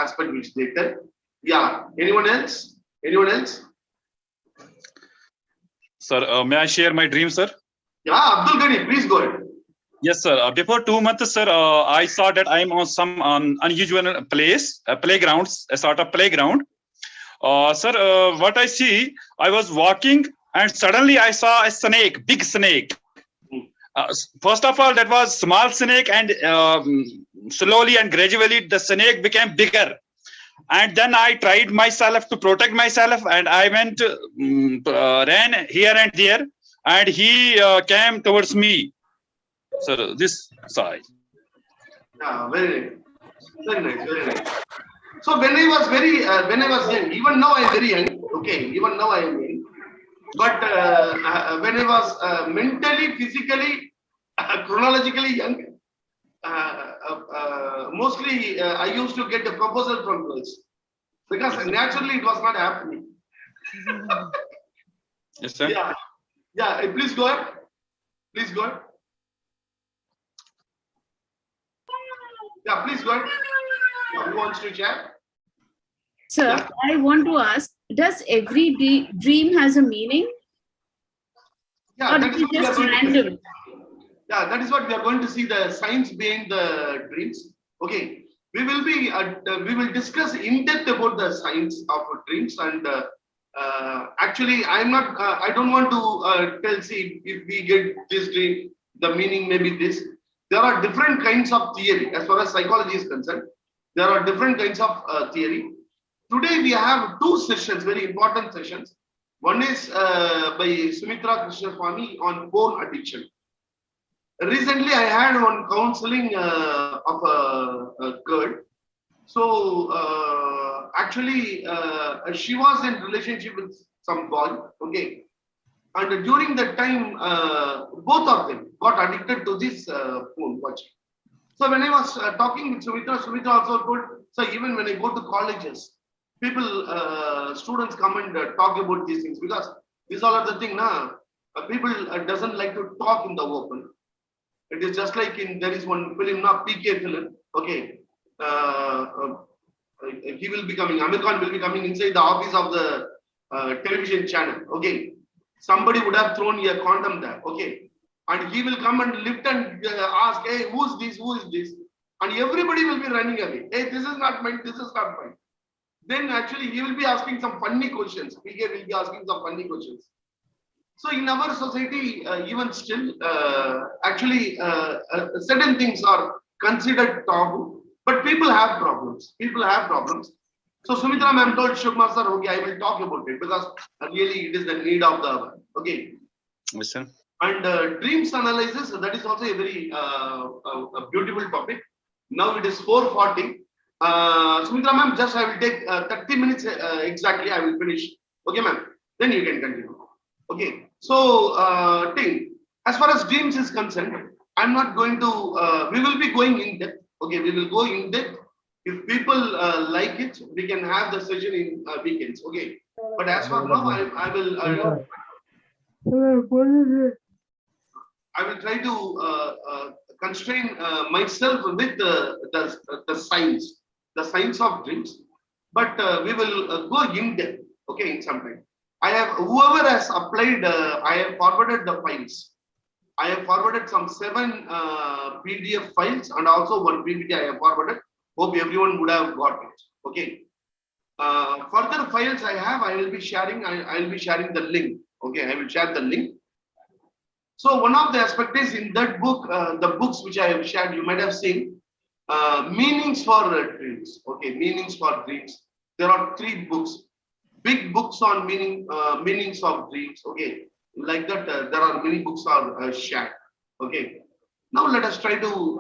aspect which they tell. Yeah. Anyone else? Anyone else? Sir, may I share my dream, sir? Yeah, Abdul Ghani, please go ahead. Yes, sir. Before 2 months, sir, I saw that I am on some unusual place, playgrounds, a sort of playground. Sir, what I see, I was walking and suddenly I saw a snake, big snake. First of all, that was small snake, and slowly and gradually the snake became bigger. And then I tried myself to protect myself, and I went, ran here and there, and he came towards me. So this side. Yeah, very nice. Very nice, very nice. So when I was young, even now I am very young, okay, even now I am young. But when I was mentally, physically, chronologically young, mostly I used to get a proposal from girls because naturally it was not happening. Yes, sir. Yeah, yeah. Please go ahead. Please go ahead. Yeah, please go ahead. Who wants to share? Sir, Yeah. I want to ask, does every dream has a meaning? Yeah, Or that is is what it we are just going to random? Yeah, that is what we are going to see, the science behind the dreams. Okay, we will discuss in depth about the science of dreams, and actually I don't want to tell, see, if we get this dream, the meaning may be this. There are different kinds of theory as far as psychology is concerned. There are different kinds of theory. Today we have two sessions, very important sessions. One is by Sumitra Krishnaswamy on phone addiction. Recently, I had one counseling of a girl. So actually, she was in relationship with some boy. Okay, and during that time, both of them got addicted to this phone watching. So when I was talking with Sumitra, Sumitra also told. So even when I go to colleges, people, students come and talk about these things, because these all are the thing. People doesn't like to talk in the open. It is just like there is one film, PK film. Okay, he will be coming. Amir Khan will be coming inside the office of the television channel. Okay, somebody would have thrown a condom there. Okay, and he will come and lift and ask, "Hey, who's this? Who is this?" And everybody will be running away. Hey, this is not mine. This is not mine. Then actually he will be asking some funny questions. PK will be asking some funny questions. So in our society, even still, actually, certain things are considered taboo, but people have problems. People have problems. So Sumitra ma'am told Shubhma sir, okay, I will talk about it, because really it is the need of the hour. Okay. Yes, sir. And dreams analysis, that is also a very a beautiful topic. Now it is 4:40. Sumitra ma'am, just I will take 30 minutes exactly. I will finish. Okay, ma'am. Then you can continue. Okay. So, team, as far as dreams is concerned, I'm not going to, we will be going in depth. Okay, we will go in depth. If people like it, we can have the session in weekends. Okay, but as for now, I will try to constrain myself with the science of dreams. But we will go in depth. Okay, in some time. I have, whoever has applied, I have forwarded the files. I have forwarded some 7 PDF files and also 1 PPT I have forwarded. Hope everyone would have got it. Okay. Further files I will be sharing. I will be sharing the link. Okay, I will share the link. So one of the aspects is in that book, the books which I have shared, you might have seen, meanings for dreams. Okay, meanings for dreams. There are 3 books. Big books on meanings of dreams. Okay, like that, there are many books are shared. Okay, now let us try to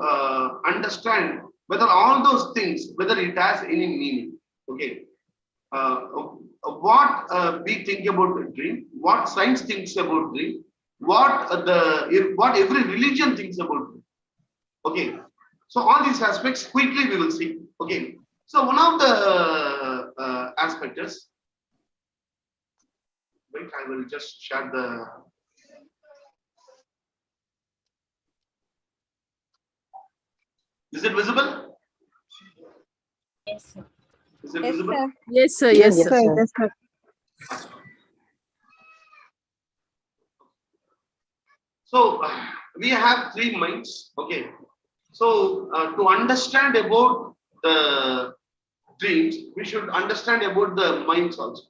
understand whether all those things, whether it has any meaning. Okay, what we think about a dream, what science thinks about dream, what every religion thinks about dream. Okay, so all these aspects quickly we will see. Okay, so one of the aspects is, wait, I will just share the. Is it visible? Yes, sir. Is it Yes, visible? sir. Yes, sir. Yes, Yes, sir. sir. Yes, sir. So we have three minds. Okay. So to understand about the dreams, we should understand about the minds also.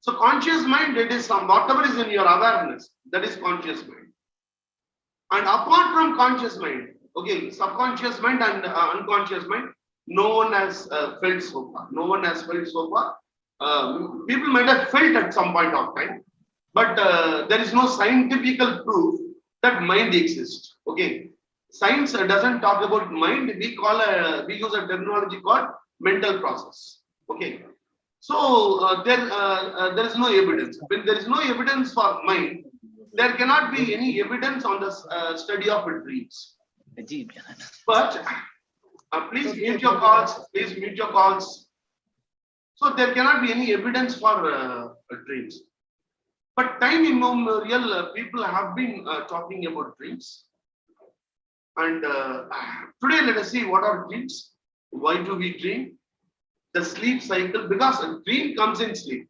So conscious mind, it is some whatever is in your awareness, that is conscious mind. And apart from conscious mind, okay, subconscious mind and unconscious mind, no one has felt so far. No one has felt so far. People might have felt at some point of time, but there is no scientific proof that mind exists. Okay, science doesn't talk about mind. We use a terminology called mental process. Okay, so there is no evidence. When there is no evidence for mind, there cannot be any evidence on the study of dreams. But please mute your calls. Please mute your calls. So there cannot be any evidence for dreams. But time immemorial, people have been talking about dreams. And today, let us see what are dreams. Why do we dream? The sleep cycle, because a dream comes in sleep.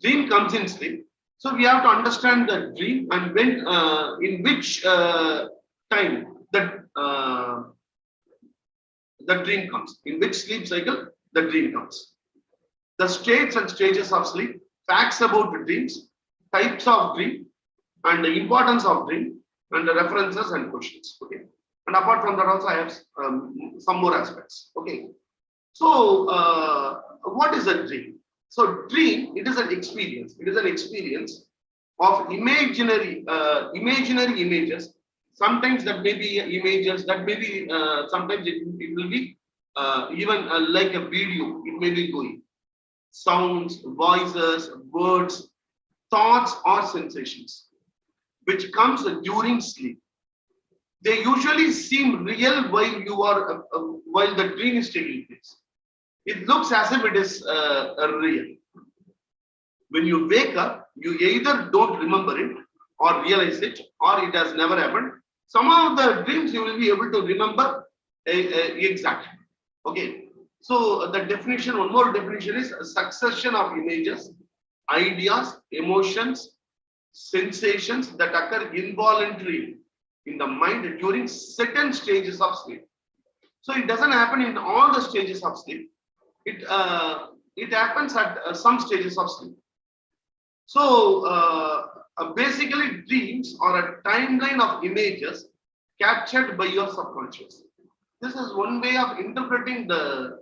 Dream comes in sleep. So we have to understand the dream and when, in which time the dream comes. In which sleep cycle the dream comes. The states and stages of sleep, facts about the dreams, types of dream, and the importance of dream, and the references and questions. Okay. And apart from that, also I have some more aspects. Okay. So what is a dream? So dream, it is an experience. It is an experience of imaginary images. Sometimes that may be images. That may be sometimes it will be even like a video. It may be going sounds, voices, words, thoughts, or sensations, which comes during sleep. They usually seem real while the dream is taking place. It looks as if it is real. When you wake up, you either don't remember it or realize it, or it has never happened. Some of the dreams you will be able to remember exactly. Okay. So the definition, one more definition is a succession of images, ideas, emotions, sensations that occur involuntarily in the mind during certain stages of sleep. So it doesn't happen in all the stages of sleep. It happens at some stages of sleep. So basically, dreams are a timeline of images captured by your subconscious. This is one way of interpreting the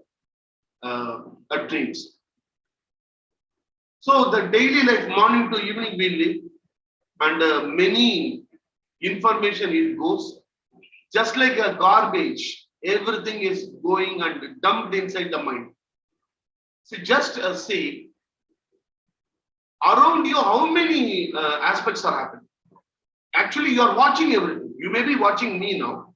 dreams. So the daily life, morning to evening, we live, and many information it goes. Just like a garbage, everything is going and dumped inside the mind. So just see around you how many aspects are happening. Actually, you are watching everything. You may be watching me now,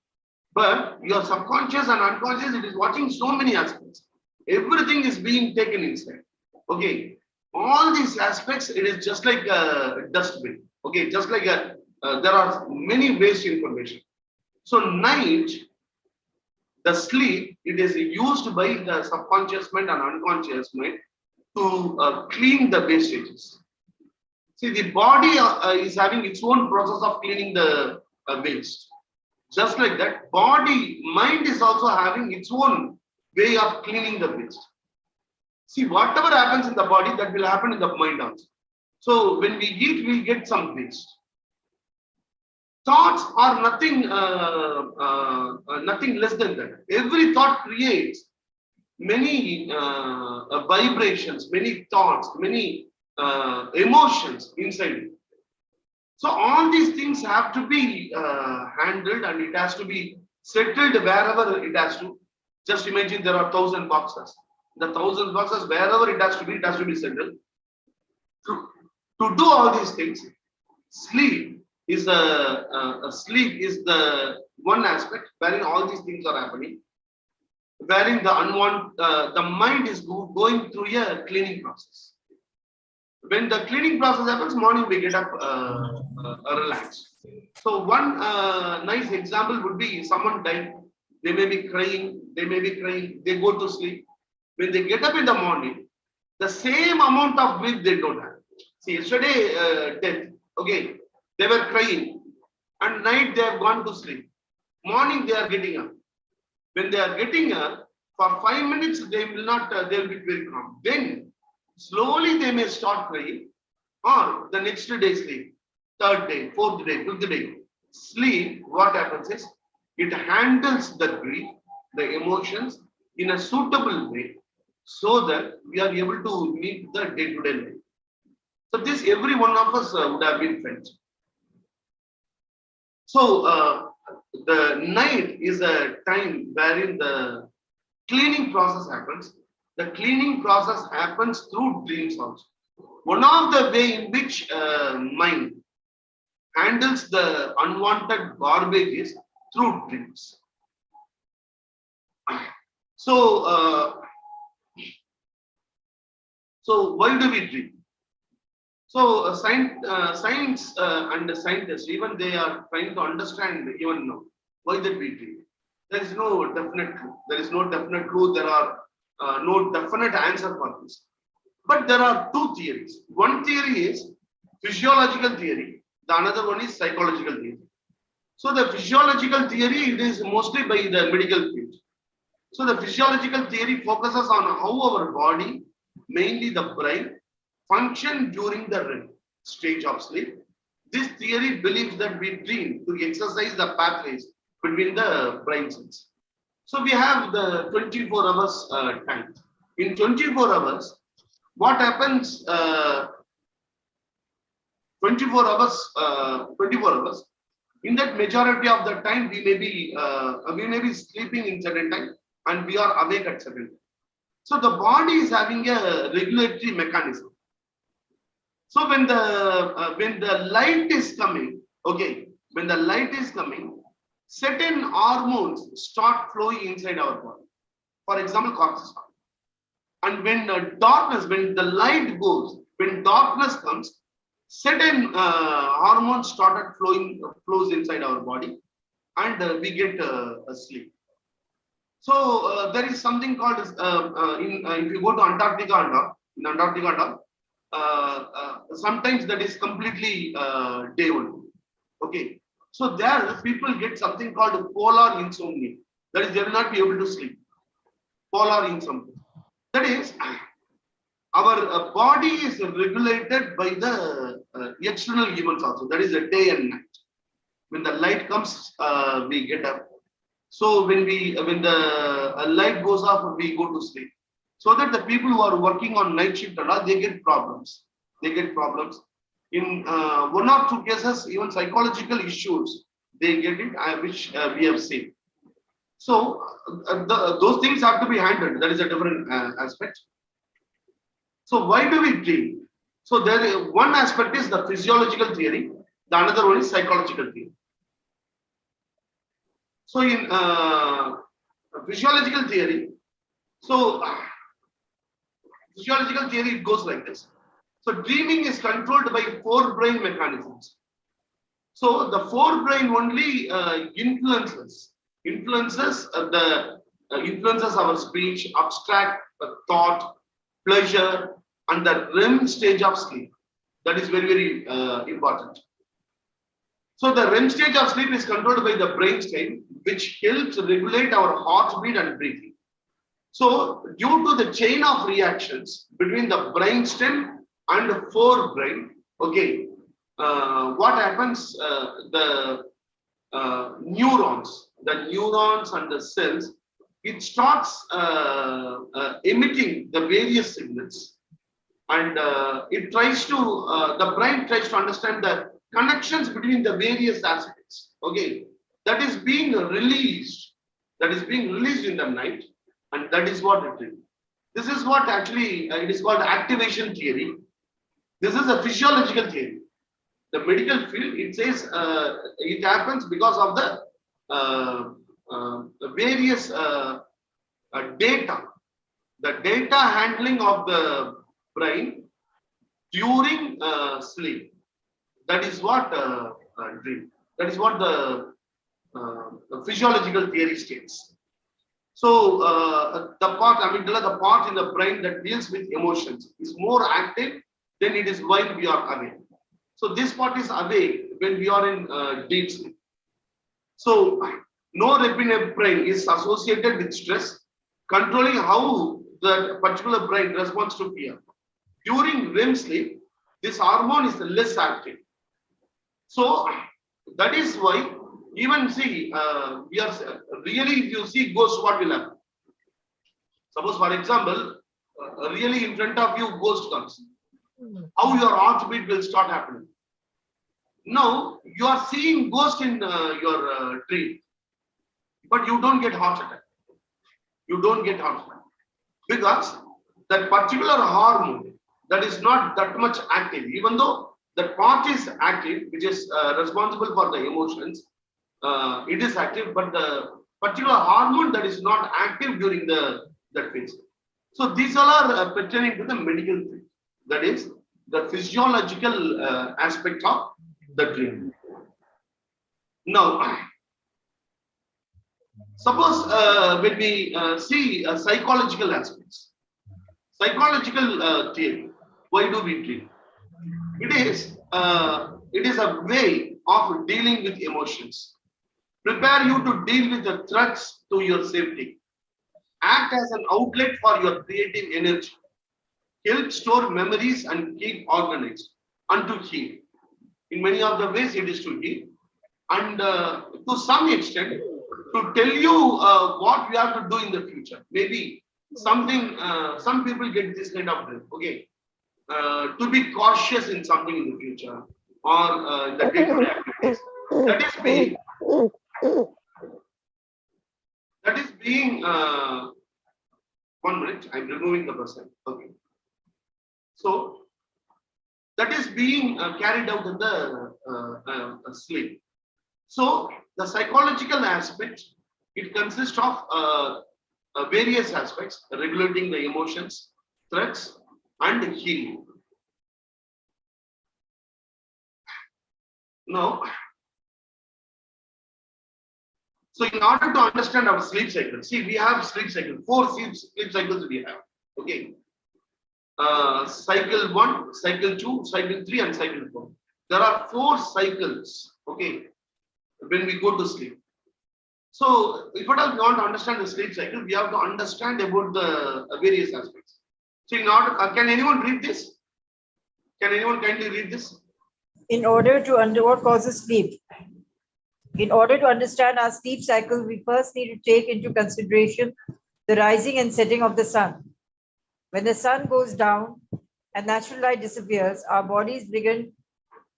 but your subconscious and unconscious, it is watching so many aspects. Everything is being taken inside. Okay, all these aspects, it is just like a dustbin. Okay, just like there are many waste information. So night, the sleep, it is used by the subconscious mind and unconscious mind to clean the waste stages. See, the body is having its own process of cleaning the waste. Just like that, mind is also having its own way of cleaning the waste. See, whatever happens in the body, that will happen in the mind also. So when we eat, we get some waste. Thoughts are nothing less than that. Every thought creates many vibrations, many thoughts, many emotions inside it. So all these things have to be handled, and it has to be settled wherever it has to. Just imagine there are 1,000 boxes. The 1,000 boxes, wherever it has to be settled. To do all these things, sleep is the one aspect wherein all these things are happening, wherein the mind is going through a cleaning process. When the cleaning process happens, morning we get up relaxed. So one nice example would be someone died. They may be crying. They go to sleep. When they get up in the morning, the same amount of breath they don't have. See, yesterday, death, okay, they were crying, and night they have gone to sleep. Morning they are getting up. When they are getting up, for 5 minutes they will not, they will be very calm. Then slowly they may start crying, or the next day sleep, third day, fourth day, fifth day. Sleep, what happens is, it handles the grief, the emotions in a suitable way, so that we are able to meet the day-to-day life. So this every one of us would have been felt. So the night is a time wherein the cleaning process happens. The cleaning process happens through dreams also. One of the way in which mind handles the unwanted garbage is through dreams. So why do we dream? So science and the scientists, even they are trying to understand even now why that we dream. There is no definite clue. There is no definite clue. There are no definite answer for this. But there are two theories. One theory is physiological theory. The another one is psychological theory. So the physiological theory, it is mostly by the medical field. So the physiological theory focuses on how our body, mainly the brain, function during the REM stage of sleep. This theory believes that we dream to exercise the pathways between the brain cells. So we have the 24 hours time. In 24 hours, what happens? 24 hours. In that majority of the time, we may be sleeping in certain time, and we are awake at certain time. So the body is having a regulatory mechanism. So when the light is coming, okay, when the light is coming, certain hormones start flowing inside our body. For example, cortisol. And when when the light goes, when darkness comes, certain hormones flows inside our body, and we get asleep. So there is something called if you go to Antarctica, in Antarctica, sometimes that is completely day only. Okay, so there people get something called polar insomnia. That is, they will not be able to sleep. Polar insomnia. That is, our body is regulated by the external events also. That is the day and night. When the light comes, we get up. So when the light goes off, we go to sleep. So that the people who are working on night shift and all, they get problems. In one or two cases, even psychological issues, they get it, which we have seen. So those things have to be handled. That is a different aspect. So why do we dream? So one aspect is the physiological theory. The another one is psychological theory. So in physiological theory, it goes like this. So dreaming is controlled by 4 brain mechanisms. So the 4 brain only influences our speech, abstract thought, pleasure, and the REM stage of sleep. That is very, very important. So the REM stage of sleep is controlled by the brainstem, which helps regulate our heartbeat and breathing. So due to the chain of reactions between the brainstem and the forebrain, okay, what happens? The neurons and the cells, it starts emitting the various signals, and the brain tries to understand the connections between the various aspects. Okay, that is being released in the night, and that is what it is. This is what actually it is called activation theory. This is a physiological theory. The medical field, it says it happens because of the various data, the data handling of the brain during sleep. That is what dream. That is what the physiological theory states. So the part amygdala, the part in the brain that deals with emotions, is more active than it is while we are awake. So this part is awake when we are in deep sleep. So norepinephrine is associated with stress, controlling how the particular brain responds to fear. During REM sleep, this hormone is less active. So that is why even see we are really, if you see ghosts, what will happen? Suppose, for example, really in front of you ghost comes, how your heartbeat will start happening. Now you are seeing ghost in your dream, but you don't get heart attack. You don't get heart attack because that particular hormone that is not that much active, even though that part is active, which is responsible for the emotions, it is active, but the particular hormone that is not active during that phase. So these all are pertaining to the medical thing, that is the physiological aspect of the dream. Now, suppose when we see psychological aspects, psychological theory, why do we dream? It is a way of dealing with emotions. Prepare you to deal with the threats to your safety. Act as an outlet for your creative energy. Help store memories and keep organized and to heal. In many of the ways, it is to heal. And to some extent, to tell you what we have to do in the future. Maybe something, some people get this kind of dream, okay? To be cautious in something in the future or in the day-to-day activities. That is being 1 minute, I'm removing the person. Okay. So that is being carried out in the sleep. So the psychological aspect, it consists of various aspects: regulating the emotions, threats, and healing. Now, so in order to understand our sleep cycle, see, we have sleep cycle, 4 sleep cycles we have. Okay. Cycle 1, cycle 2, cycle 3, and cycle 4. There are 4 cycles, okay, when we go to sleep. So if at all we want to understand the sleep cycle, we have to understand about the various aspects. So in order, can anyone read this? Can anyone kindly read this? In order to what causes sleep? In order to understand our sleep cycle, we first need to take into consideration the rising and setting of the sun. When the sun goes down and natural light disappears, our bodies begin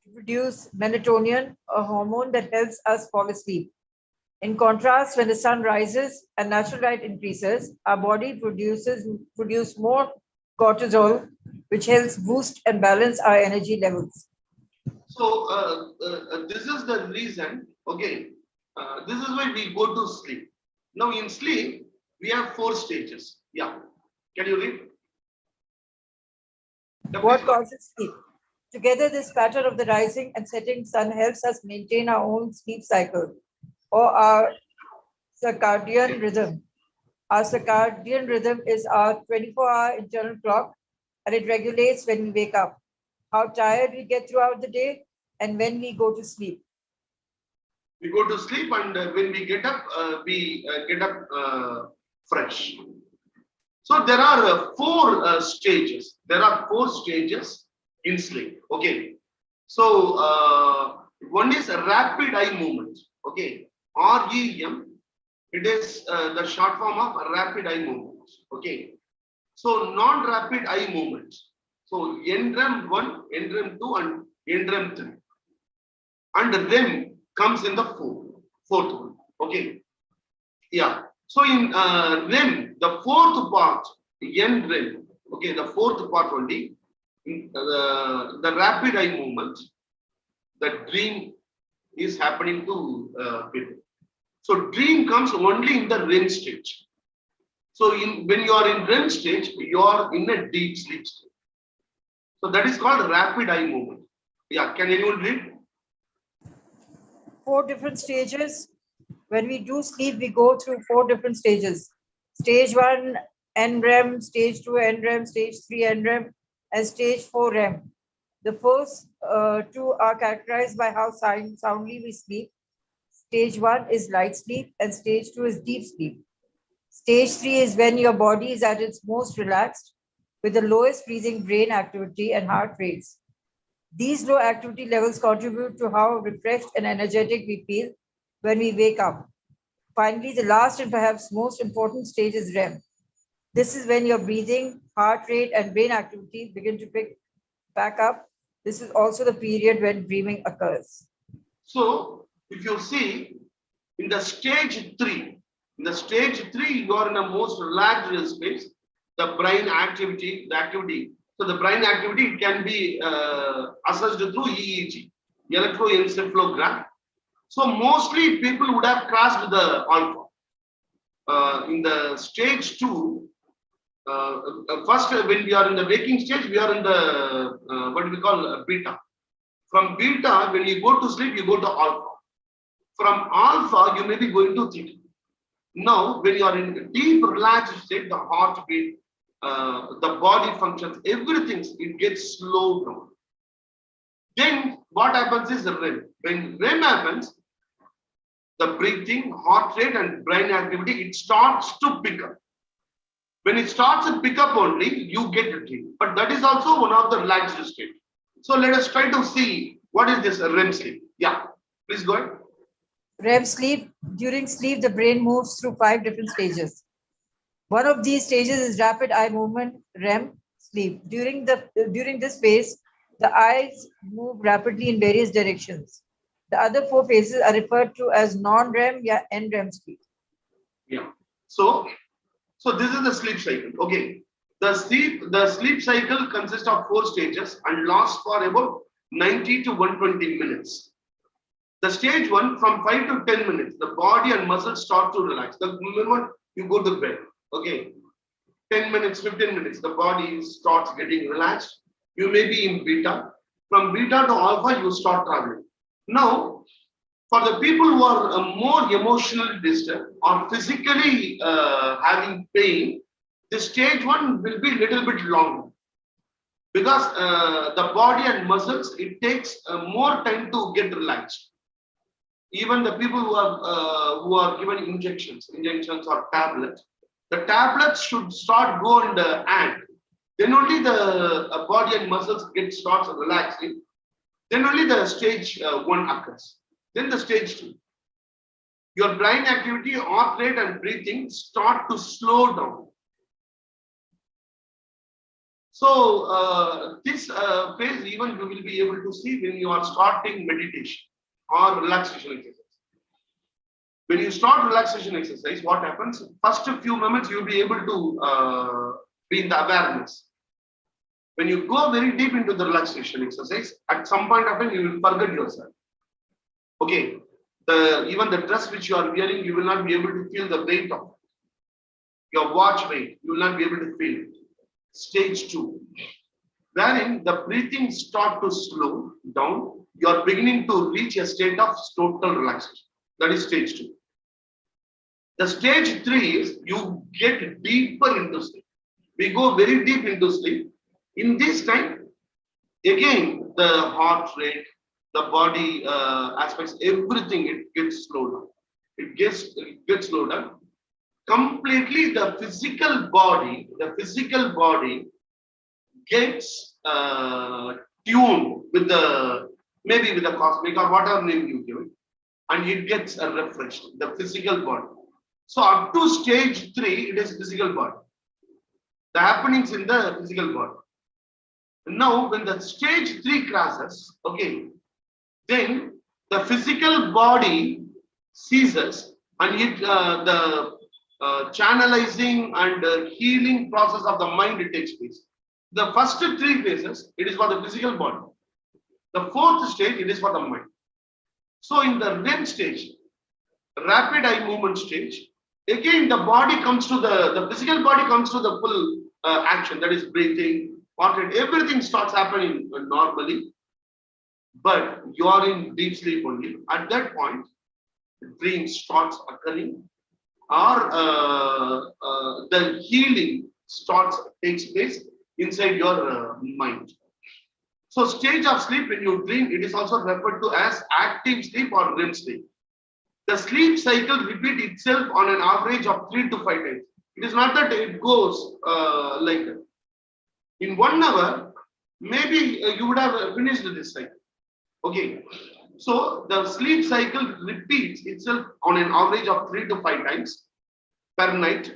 to produce melatonin, a hormone that helps us fall asleep. In contrast, when the sun rises and natural light increases, our body produce more cortisol, which helps boost and balance our energy levels. So this is the reason, okay, this is why we go to sleep. Now in sleep, we have 4 stages. Yeah, can you read? What causes sleep? Together, this pattern of the rising and setting sun helps us maintain our own sleep cycle or our circadian rhythm. Our circadian rhythm is our 24-hour internal clock, and it regulates when we wake up, how tired we get throughout the day, and when we go to sleep. We go to sleep, and when we get up fresh. So there are 4 stages. There are 4 stages in sleep. Okay. So one is a rapid eye movement. Okay. REM. It is the short form of rapid eye movement. Okay. So non-rapid eye movement. So NREM 1, NREM 2, and NREM 3. And REM comes in the fourth one. Okay. Yeah. So in REM, the 4th part, NREM, okay, the 4th part only, the rapid eye movement, the dream is happening to people. So dream comes only in the REM stage. So when you are in REM stage, you are in a deep sleep state. So that is called rapid eye movement. Yeah, can anyone read? 4 different stages. When we do sleep, we go through 4 different stages. Stage 1 NREM, Stage 2 NREM, Stage 3 NREM, and Stage 4 REM. The first two are characterized by how soundly we sleep. Stage 1 is light sleep and Stage 2 is deep sleep. Stage 3 is when your body is at its most relaxed with the lowest freezing brain activity and heart rates. These low activity levels contribute to how refreshed and energetic we feel when we wake up. Finally, the last and perhaps most important stage is REM. This is when your breathing, heart rate, and brain activity begin to pick back up. This is also the period when dreaming occurs. So, if you see in the stage 3, you are in a most relaxed space. The brain activity, So the brain activity can be assessed through EEG, electroencephalogram. So mostly people would have crossed the alpha. In the stage 2, first when we are in the waking stage, we are in the what we call beta. From beta, when you go to sleep, you go to alpha. From alpha, you may be going to theta. Now, when you are in a deep relaxed state, the heartbeat, the body functions, everything, it gets slowed down. Then what happens is REM. When REM happens, the breathing, heart rate, and brain activity, it starts to pick up. When it starts to pick up only, you get a dream. But that is also one of the relaxed state. So let us try to see what is this REM sleep. Yeah, please go ahead. REM sleep. During sleep, the brain moves through 5 different stages. One of these stages is rapid eye movement, REM sleep. During this phase, the eyes move rapidly in various directions. The other 4 phases are referred to as non-REM or NREM sleep. Yeah. So this is the sleep cycle. Okay. The sleep cycle consists of 4 stages and lasts for about 90 to 120 minutes. The stage 1, from 5 to 10 minutes, the body and muscles start to relax. The moment you go to bed, okay, 10 minutes, 15 minutes, the body starts getting relaxed. You may be in beta. From beta to alpha, you start traveling. Now, for the people who are more emotionally disturbed or physically having pain, the stage 1 will be a little bit longer. Because the body and muscles, it takes more time to get relaxed. Even the people who are given injections or tablets, the tablets should start go in the hand. Then only the body and muscles starts relaxing. Then only the stage 1 occurs. Then the stage 2. Your brain activity, heart rate, and breathing start to slow down. So this phase even you will be able to see when you are starting meditation or relaxation exercise. When you start relaxation exercise, what happens? First few moments you will be able to be in the awareness. When you go very deep into the relaxation exercise, at some point of time you will forget yourself. Okay, even the dress which you are wearing, you will not be able to feel the weight of it. Your watch weight, you will not be able to feel it. Stage 2, wherein the breathing start to slow down, you are beginning to reach a state of total relaxation. That is stage 2. The stage 3 is you get deeper into sleep. We go very deep into sleep. In this time, again, the heart rate, the body aspects, everything, it gets slowed down. It gets slowed down. Completely the physical body gets tuned with maybe with the cosmic or whatever name you give it, and it gets refreshed, the physical body. So up to stage 3, it is physical body. The happenings in the physical body. Now, when the stage 3 crosses, okay, then the physical body ceases, and the channelizing and healing process of the mind, it takes place. The first 3 phases, it is for the physical body. The 4th stage, it is for the mind. So in the REM stage, rapid eye movement stage, again the body comes to the physical body comes to the full action, that is breathing, heart rate, everything starts happening normally. But you are in deep sleep only. At that point, the dream starts occurring. or the healing takes place inside your mind. So stage of sleep when you dream, it is also referred to as active sleep or REM sleep. The sleep cycle repeats itself on an average of 3 to 5 times. It is not that it goes like that. In 1 hour, maybe you would have finished this cycle. Okay. So the sleep cycle repeats itself on an average of 3 to 5 times per night.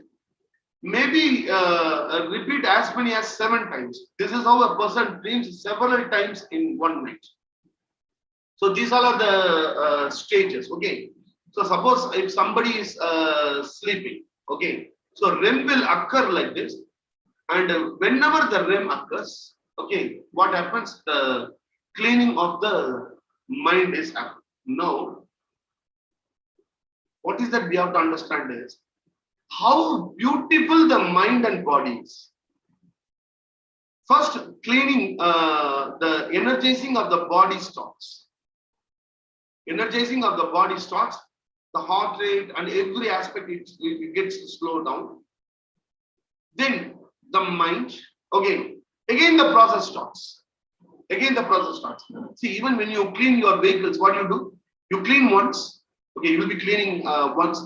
Maybe repeat as many as 7 times. This is how a person dreams several times in one night. So these all are the stages. Okay. So suppose if somebody is sleeping, okay. So REM will occur like this, and whenever the REM occurs, okay, what happens? The cleaning of the mind is happening. Now, what is that we have to understand is how beautiful the mind and body is. First, cleaning, the energizing of the body starts. Energizing of the body starts, the heart rate and every aspect it gets slowed down. Then the mind, okay, again the process starts. Again the process starts. See, even when you clean your vehicles, what you do? You clean once, okay, you will be cleaning once.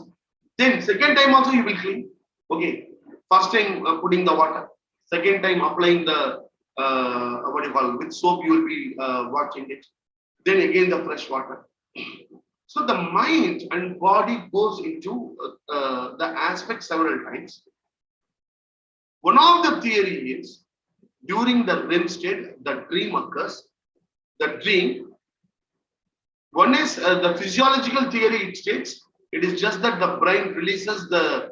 Then second time also you will clean. Okay, first time putting the water, second time applying the what do you call it? With soap you will be washing it. Then again the fresh water. So the mind and body goes into the aspect several times. One of the theory is during the REM state, the dream occurs. The dream. One is the physiological theory. It states it is just that the brain releases the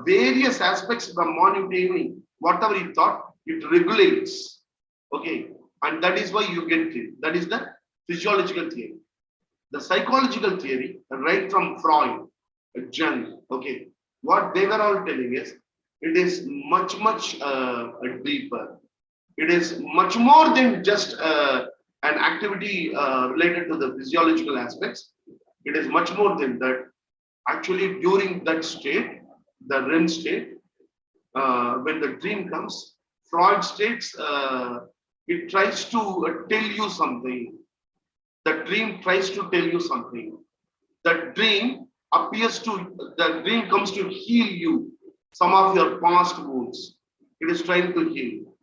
various aspects from morning to evening. Whatever you thought, it regulates. Okay, and that is why you get dream. That is the physiological theory. The psychological theory, right from Freud, Jung, okay, what they were all telling is it is much deeper. It is much more than just an activity related to the physiological aspects. It is much more than that. Actually, during that state, the REM state, when the dream comes, Freud states it tries to tell you something. The dream tries to tell you something. The dream comes to heal you. Some of your past wounds. It is trying to heal.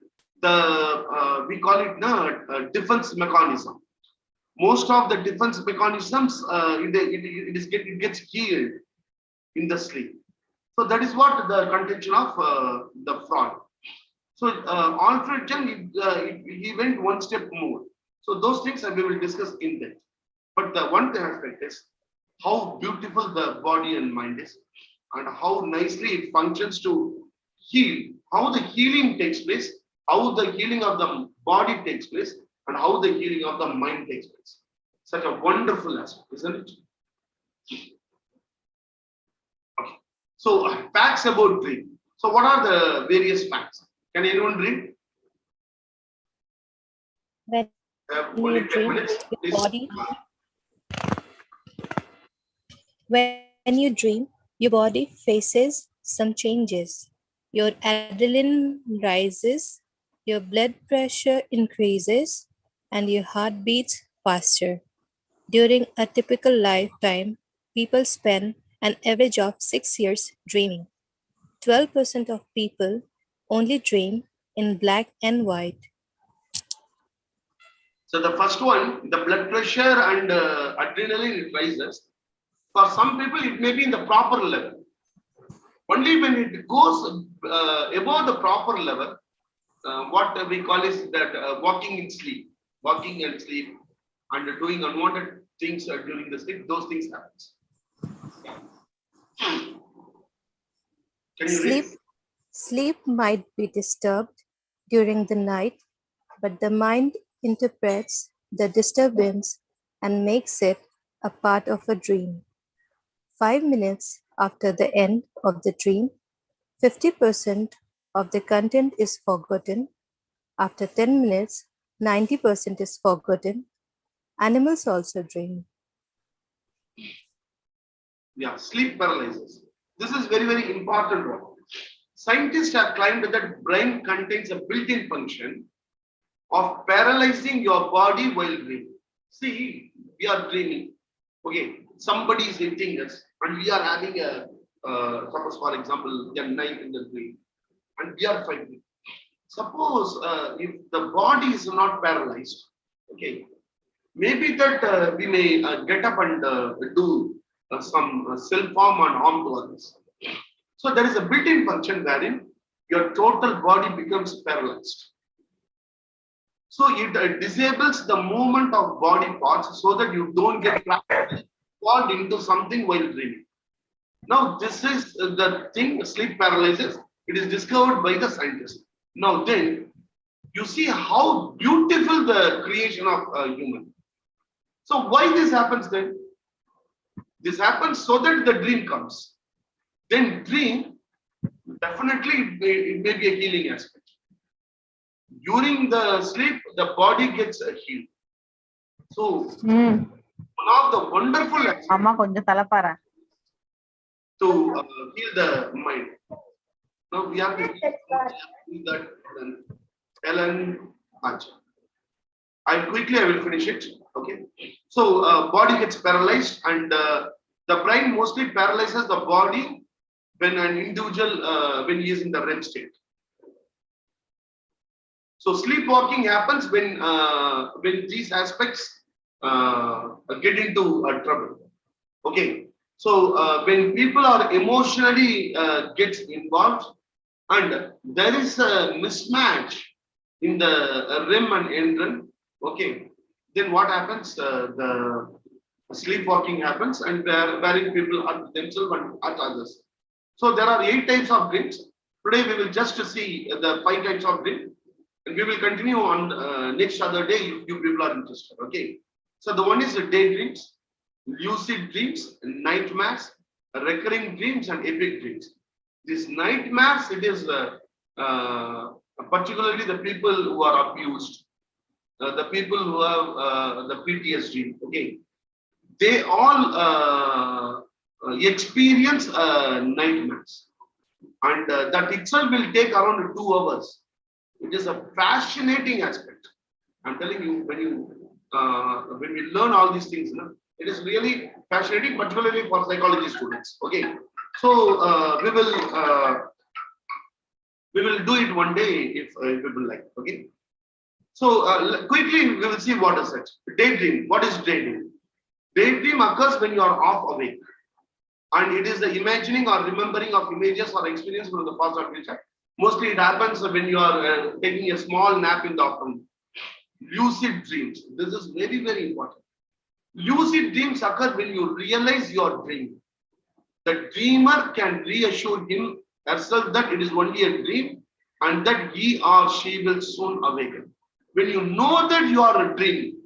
We call it defense mechanism. Most of the defense mechanisms, it gets healed in the sleep. So that is what the contention of the Freud. So Alfred Jung, he went one step more. So those things we will discuss in depth. But the one aspect is how beautiful the body and mind is, and how nicely it functions to heal. How the healing takes place, how the healing of the body takes place, and how the healing of the mind takes place. Such a wonderful aspect, isn't it? Okay. So facts about dream. So what are the various facts? Can anyone read? When you dream, your body. When you dream, your body faces some changes. Your adrenaline rises, your blood pressure increases, and your heart beats faster. During a typical lifetime, people spend an average of 6 years dreaming. 12% of people only dream in black and white. So the first one, the blood pressure and adrenaline rises. For some people, it may be in the proper level. Only when it goes above the proper level, what we call is that walking and sleep, and doing unwanted things during the sleep, those things happen. Can you read? Sleep might be disturbed during the night, but the mind interprets the disturbance and makes it a part of a dream. 5 minutes after the end of the dream, 50% of the content is forgotten. After 10 minutes, 90% is forgotten. Animals also dream. Yeah, sleep paralysis. This is very, very important one. Scientists have claimed that brain contains a built-in function of paralyzing your body while dreaming. See, we are dreaming. Okay, somebody is hitting us, and we are having a suppose, for example, a knife in the dream, and we are fighting. Suppose if the body is not paralyzed, okay, maybe that we may get up and do some self-harm and harm to others. So there is a built-in function wherein your total body becomes paralyzed. So it disables the movement of body parts so that you don't get caught into something while dreaming. Now this is the thing, sleep paralysis. It is discovered by the scientists. Now then, you see how beautiful the creation of a human. So why this happens then? This happens so that the dream comes. Then dream, definitely it may be a healing aspect. During the sleep, the body gets healed. So one of the wonderful aspects to heal the mind. Now we have to do that. Ellen Archer. I will finish it. Okay. So body gets paralyzed, and the brain mostly paralyzes the body when an individual when he is in the REM state. So sleepwalking happens when these aspects get into trouble. Okay. So when people are emotionally gets involved, and there is a mismatch in the REM and NREM, okay, then what happens? The sleepwalking happens, and wherein people hurt themselves and hurt others. So there are 8 types of dreams. Today we will just see the 5 types of dreams, and we will continue on next other day if you people are interested. Okay. So the one is the daydreams, lucid dreams, nightmares, recurring dreams, and epic dreams. These nightmares, it is particularly the people who are abused, the people who have the PTSD. Okay, they all experience nightmares, and that itself will take around 2 hours. It is a fascinating aspect. I'm telling you, when we learn all these things, it is really fascinating, particularly for psychology students. Okay, so we will do it one day if people like. Okay, so quickly we will see what is it. Daydream. What is daydream? Daydream occurs when you are half awake, and it is the imagining or remembering of images or experience from the past or future. Mostly it happens when you are taking a small nap in the afternoon. Lucid dreams. This is very, very important. Lucid dreams occur when you realize your dream. The dreamer can reassure him herself that it is only a dream and that he or she will soon awaken. When you know that you are dreaming,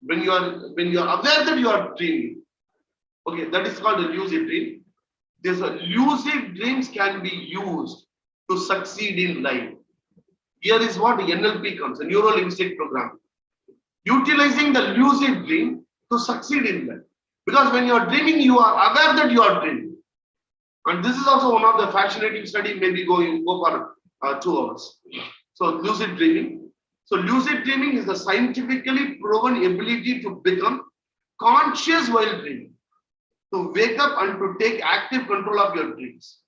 when you are aware that you are dreaming, okay, that is called a lucid dream. These lucid dreams can be used to succeed in life. Here is what the NLP comes, a neuro linguistic program. Utilizing the lucid dream to succeed in life. Because when you are dreaming, you are aware that you are dreaming. And this is also one of the fascinating studies, maybe go for 2 hours. So lucid dreaming. So lucid dreaming is the scientifically proven ability to become conscious while dreaming, to wake up and to take active control of your dreams.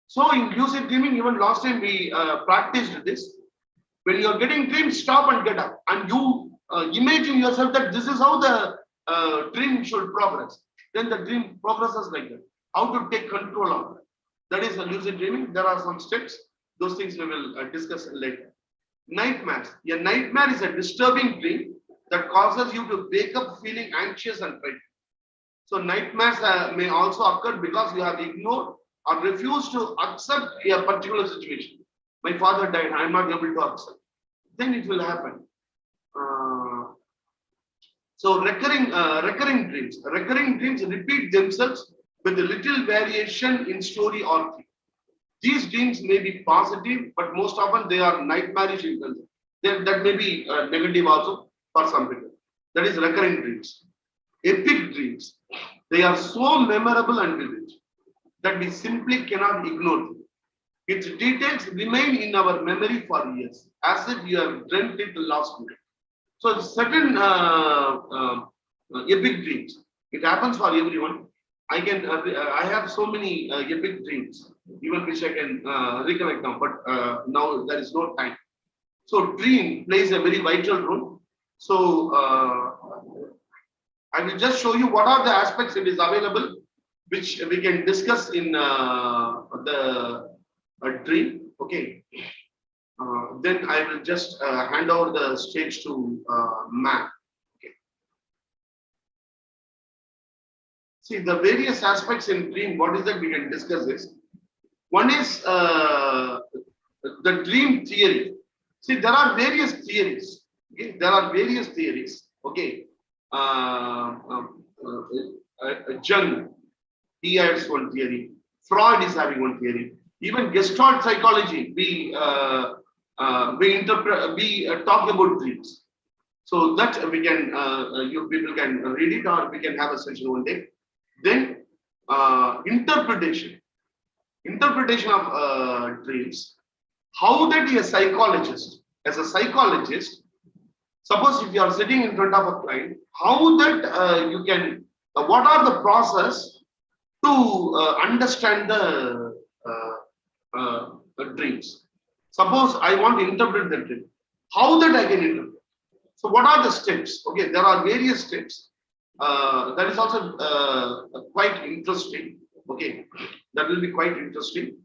So in lucid dreaming, even last time we practiced this. When you are getting dreams, stop and get up, and you imagine yourself that this is how the dream should progress. Then the dream progresses like that. How to take control of it. That is a lucid dreaming. There are some steps. Those things we will discuss later. Nightmares. A nightmare is a disturbing dream that causes you to wake up feeling anxious and frightened. So nightmares may also occur because you have ignored or refused to accept a particular situation. My father died, I am not able to accept. Then it will happen. So recurring dreams. Recurring dreams repeat themselves with a little variation in story or theme. These dreams may be positive, but most often they are nightmarish in concept. That may be negative also for some people. That is recurring dreams. epic dreams. They are so memorable and vivid that we simply cannot ignore them. Its details remain in our memory for years, as if you have dreamt it last night. So certain epic dreams, it happens for everyone. I have so many epic dreams, even which I can recollect now, but now there is no time. So dream plays a very vital role. So I will just show you what are the aspects it is available, which we can discuss in the dream. Okay. Then I will just hand over the stage to Matt. Okay. See the various aspects in dream. What is that we can discuss this? One is the dream theory. See, there are various theories. Okay, there are various theories. Okay, Jung, he has one theory. Freud is having one theory. Even Gestalt psychology, we talk about dreams. So that we can, you people can read it, or we can have a session one day. Then interpretation of dreams. How that a psychologist, as a psychologist, suppose if you are sitting in front of a client, how that you can, what are the process to understand the dreams? Suppose I want to interpret the dream, how that I can interpret? So what are the steps? Okay, there are various steps. That is also quite interesting. Okay, that will be quite interesting.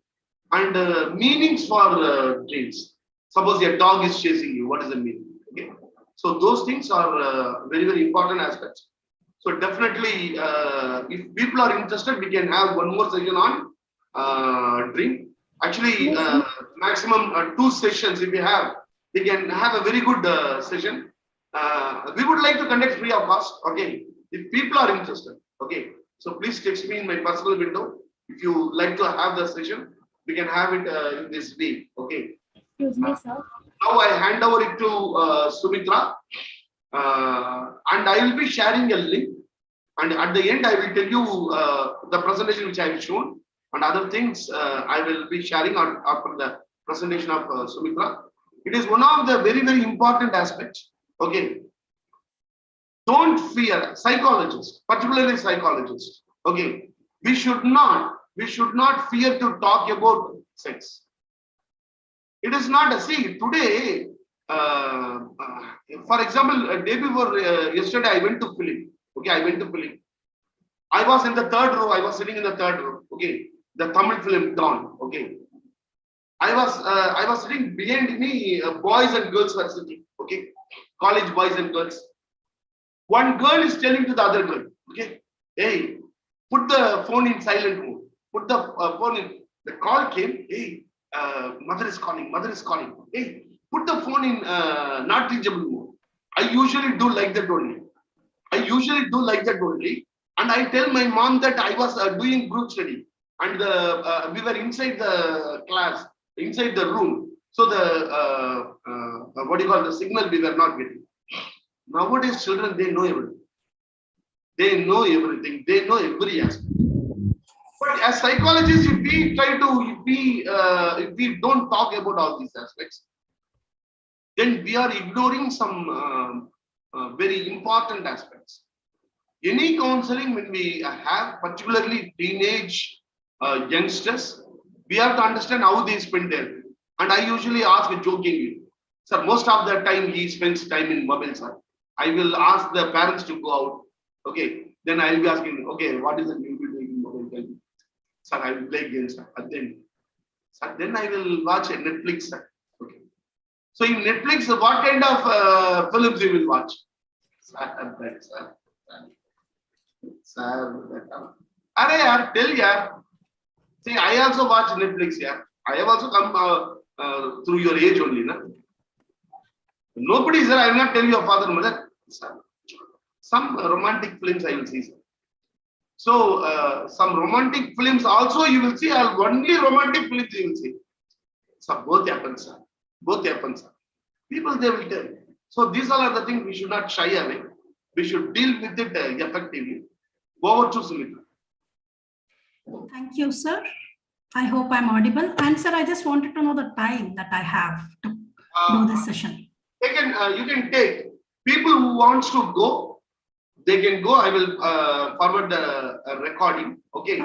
And meanings for dreams. Suppose your dog is chasing you, what is the meaning? Okay, so those things are very, very important aspects. So definitely, if people are interested, we can have one more session on dream. Actually, maximum 2 sessions if we have, we can have a very good session. We would like to conduct free of cost. Okay, if people are interested. Okay, so please text me in my personal window. If you like to have the session, we can have it in this week. Okay. Excuse me, sir. Now I hand over it to Sumitra, and I will be sharing a link. And at the end, I will tell you the presentation which I have shown, and other things I will be sharing after the presentation of Sumitra. It is one of the very, very important aspects. Okay. Don't fear psychologists, particularly psychologists. Okay. We should not fear to talk about sex. It is not a today. For example, a day before yesterday, I went to film. Okay, I went to film. I was in the 3rd row. I was sitting in the 3rd row. Okay, the Tamil film Dawn. Okay, I was sitting behind me. Boys and girls were sitting. Okay, college boys and girls. One girl is telling to the other girl. Okay, hey, put the phone in silent mode. Put the phone in. The call came. Hey, mother is calling. Mother is calling. Hey, put the phone in not reachable mode. I usually do like that only. And I tell my mom that I was doing group study, and we were inside the class, inside the room. So the what do you call the signal we were not getting. Nowadays, children, they know everything. They know everything. They know every aspect. But as psychologists, if we don't talk about all these aspects, then we are ignoring some very important aspects. Any counseling when we have, particularly teenage youngsters, we have to understand how they spend their time. And I usually ask jokingly, sir, most of the time he spends time in mobile, sir. I will ask the parents to go out. Okay, then I will be asking, okay, what is it you will be doing in mobile time? Sir, I will play games, sir. And then I will watch a Netflix, sir. Okay. So in Netflix, what kind of films you will watch? Sir. Tell ya. See, I also watch Netflix, yeah. I have also come through your age only, na. Nobody, sir, I will not tell your father, mother. Sir. Some romantic films I will see, sir. So some romantic films also you will see, only romantic films you will see. So both happen, sir. Both happen, sir. People, they will tell. So these all are the things we should not shy away. we should deal with it effectively. Over to Sumitra. Thank you, sir. I hope I'm audible. And sir, I just wanted to know the time that I have to do this session. You can take people who wants to go, they can go. I will forward the recording. Okay.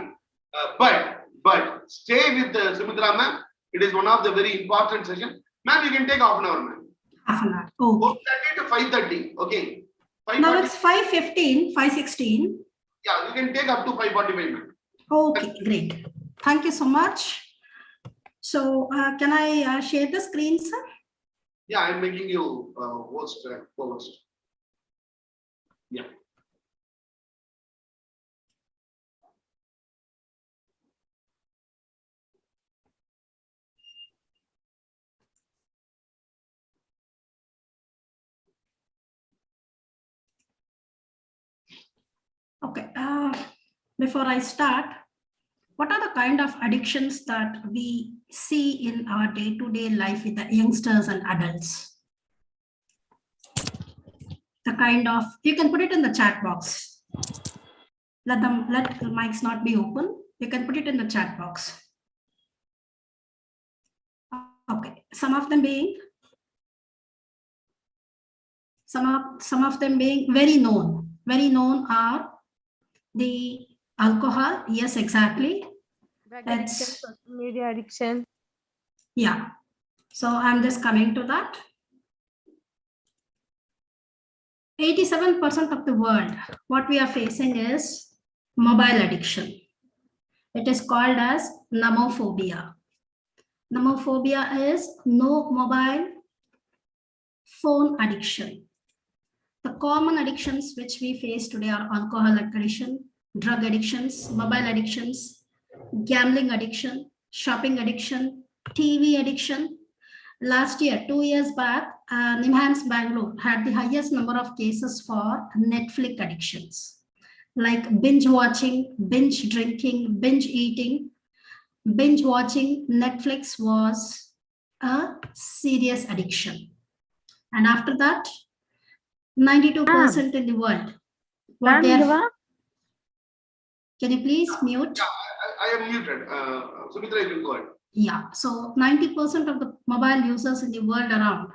But stay with Sumitra ma'am. It is one of the very important sessions. Ma'am, you can take half an hour, ma'am. Half an hour. Okay. 4:30 to 5:30. Okay. Now 5:40. it's 5:15, 5:16. Yeah, you can take up to 5:45, ma'am. Okay, great. Thank you so much. So can I share the screen, sir? Yeah, I'm making you host, co-host. Yeah. Okay. Before I start, what are the kind of addictions that we see in our day-to-day life with the youngsters and adults? The kind of, you can put it in the chat box. Let the mics not be open. You can put it in the chat box. Okay, some of them being very known. Very known are the alcohol. Yes, exactly. Drug addiction, social media addiction. Yeah. So I'm just coming to that. 87% of the world, what we are facing is mobile addiction. It is called as nomophobia. Nomophobia is no mobile phone addiction. The common addictions which we face today are alcohol addiction, drug addictions, mobile addictions, gambling addiction, shopping addiction, TV addiction. Last year, 2 years back, Nimhans, Bangalore had the highest number of cases for Netflix addictions, like binge watching, binge drinking, binge eating. Binge watching Netflix was a serious addiction. And after that, 92% in the world. What they are, can you please mute? I am muted. Sumitra, you can go ahead. Yeah, so 90% of the mobile users in the world around,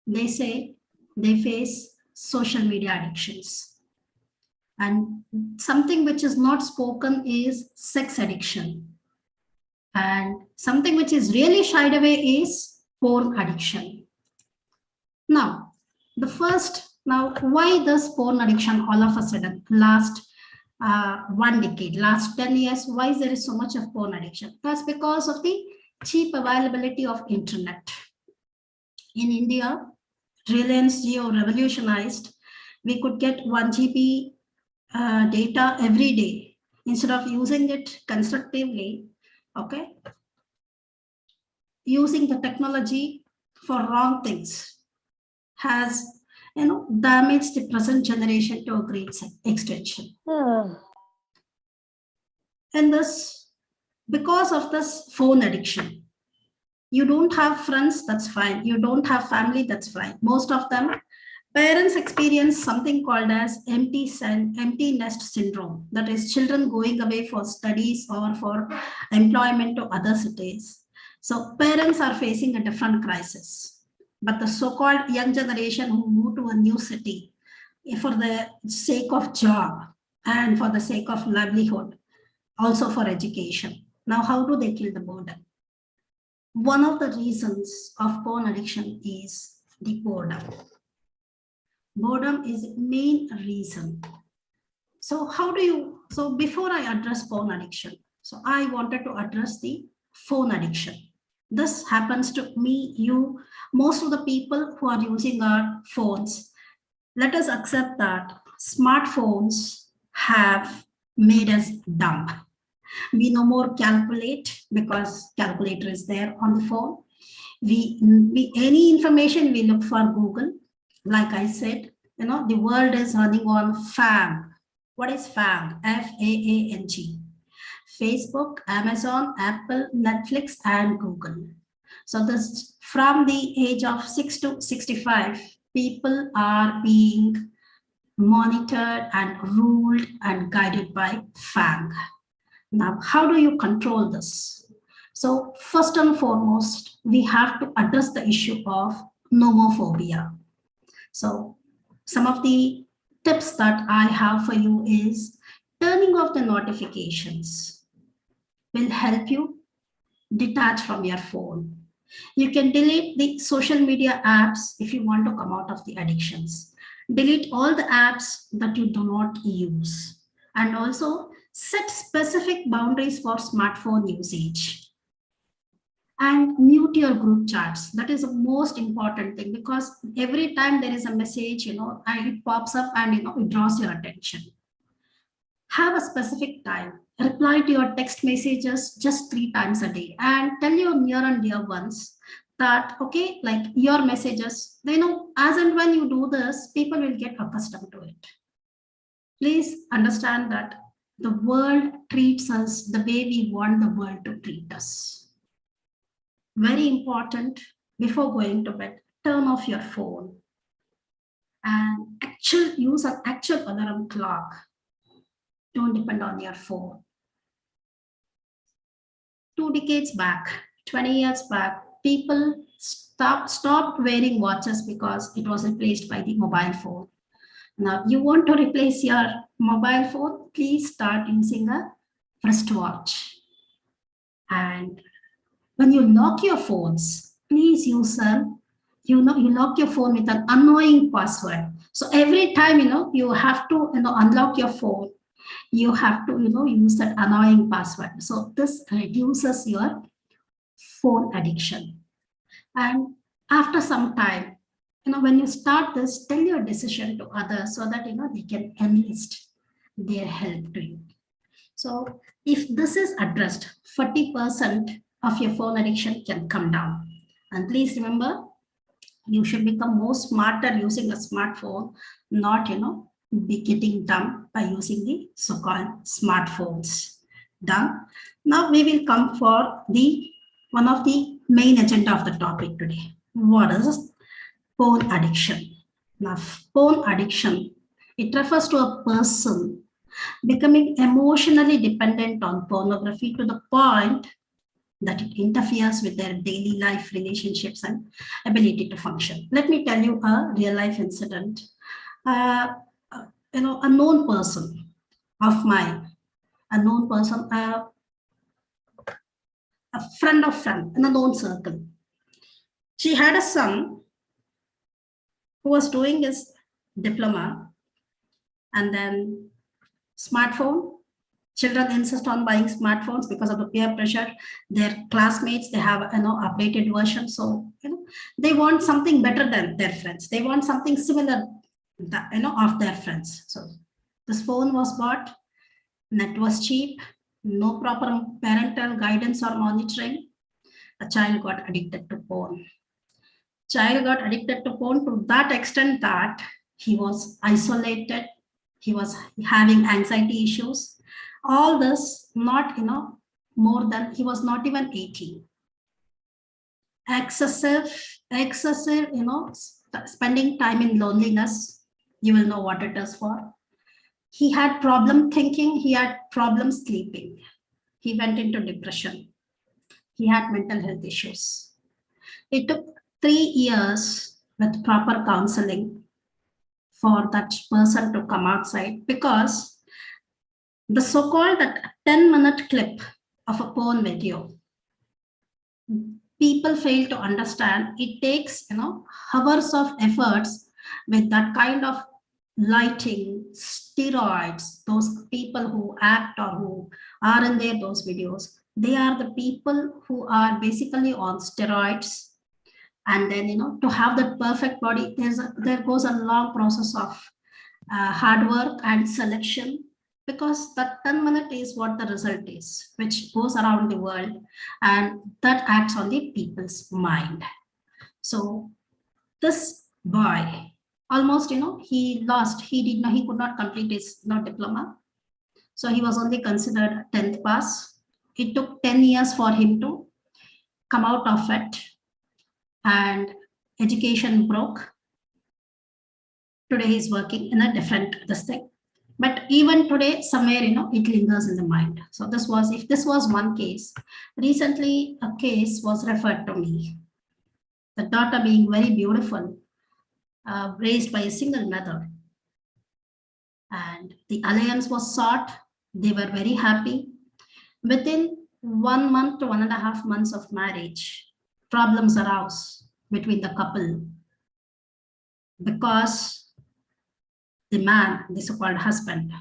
they say they face social media addictions. And something which is not spoken is sex addiction. And something which is really shied away is porn addiction. Now, why this porn addiction all of a sudden? Last 1 decade, last 10 years, why is there so much of porn addiction? That's because of the cheap availability of internet. In India, Reliance Jio revolutionized. We could get 1 GB data every day instead of using it constructively. Okay, using the technology for wrong things has damaged the present generation to a great extension. And this, because of this phone addiction, you don't have friends, that's fine. You don't have family, that's fine. Most of them, parents experience something called as empty nest syndrome. That is, children going away for studies or for employment to other cities. So parents are facing a different crisis. But the so-called young generation who move to a new city for the sake of job and for the sake of livelihood, also for education. Now, how do they kill the boredom? One of the reasons of porn addiction is the boredom. Boredom is the main reason. So before I address porn addiction, so I wanted to address the phone addiction. This happens to me, you, most of the people who are using our phones. Let us accept that smartphones have made us dumb. We no more calculate because calculator is there on the phone. Any information we look for Google. Like I said, the world is running on FAANG. What is FAANG? F-A-A-N-G. Facebook, Amazon, Apple, Netflix, and Google. So this, from the age of 6 to 65, people are being monitored and ruled and guided by FANG. Now, how do you control this? So first and foremost, we have to address the issue of nomophobia. So some of the tips that I have for you is turning off the notifications will help you detach from your phone. You can delete the social media apps if you want to come out of the addictions. Delete all the apps that you do not use. And also set specific boundaries for smartphone usage. And mute your group chats. That is the most important thing, because every time there is a message, and it pops up and it draws your attention. Have a specific time. Reply to your text messages just 3 times a day, and tell your near and dear ones that, okay, like your messages, as and when you do this, people will get accustomed to it. Please understand that the world treats us the way we want the world to treat us. Very important, before going to bed, turn off your phone and use an actual alarm clock. Don't depend on your phone. 2 decades back, 20 years back, people stopped wearing watches because it was replaced by the mobile phone. Now, you want to replace your mobile phone, please start using a wristwatch. And when you lock your phones, please use you lock your phone with an annoying password. So every time, you have to, unlock your phone, you have to, use that annoying password. So this reduces your phone addiction. And after some time, when you start this, tell your decision to others so that, they can enlist their help to you. So if this is addressed, 40% of your phone addiction can come down. And please remember, you should become more smarter using a smartphone, not, be getting dumb by using the so-called smartphones. Done. Now we will come for one of the main agenda of the topic today. What is phone addiction? Now, phone addiction, it refers to a person becoming emotionally dependent on pornography to the point that it interferes with their daily life relationships and ability to function. Let me tell you a real life incident. A known person of mine, a friend of friend in a known circle. She had a son who was doing his diploma, and then smartphone. Children insist on buying smartphones because of the peer pressure. Their classmates, they have updated version. So, they want something better than their friends. They want something similar, of their friends. So this phone was bought, net was cheap, no proper parental guidance or monitoring. A child got addicted to porn. Child got addicted to porn to that extent that he was isolated. He was having anxiety issues. All this, not, more than, he was not even 18. Excessive, spending time in loneliness. You will know what it is for. He had problem thinking. He had problem sleeping. He went into depression. He had mental health issues. It took 3 years with proper counseling for that person to come outside, because the so-called that 10-minute clip of a porn video, people fail to understand. It takes, hours of efforts with that kind of lighting, steroids. Those people who act or who are in those videos, they are the people who are basically on steroids. And then, to have that perfect body, there goes a long process of hard work and selection, because that 10-minute is what the result is, which goes around the world, and that acts on the people's mind. So this boy, almost, he could not complete his diploma. So he was only considered 10th pass. It took 10 years for him to come out of it, and education broke. Today he's working in a different this thing. But even today, somewhere, it lingers in the mind. So if this was one case, recently a case was referred to me. The daughter being very beautiful, raised by a single mother. And the alliance was sought. They were very happy. Within 1 month to 1.5 months of marriage, problems arose between the couple because the man, the so-called husband,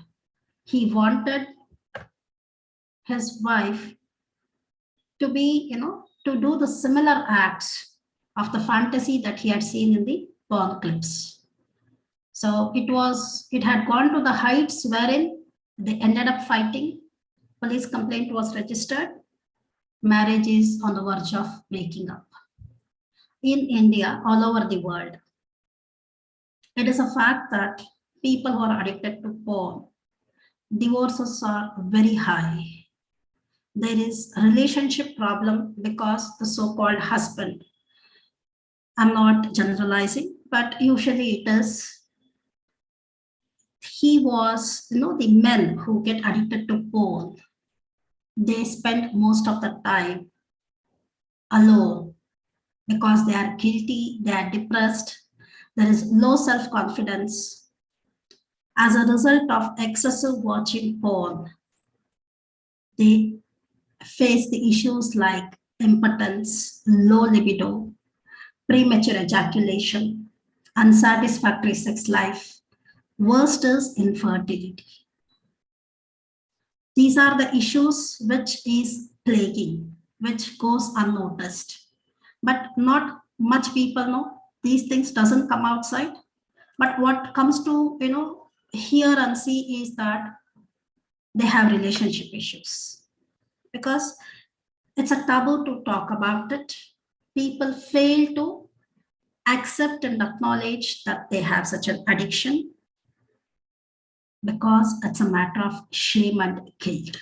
he wanted his wife to be, to do the similar acts of the fantasy that he had seen in the porn clips. So it had gone to the heights wherein they ended up fighting. Police complaint was registered. Marriage is on the verge of breaking up. In India, all over the world, it is a fact that people who are addicted to porn, divorces are very high. There is a relationship problem because the so-called husband, I'm not generalizing, but usually it is, he was, the men who get addicted to porn, they spend most of the time alone because they are guilty, they are depressed, there is low self-confidence. As a result of excessive watching porn, they face the issues like impotence, low libido, premature ejaculation, unsatisfactory sex life. Worst is infertility. These are the issues which is plaguing, which goes unnoticed. But not much people know. These things doesn't come outside. But what comes to, hear and see is that they have relationship issues. Because it's a taboo to talk about it. People fail to accept and acknowledge that they have such an addiction because it's a matter of shame and guilt.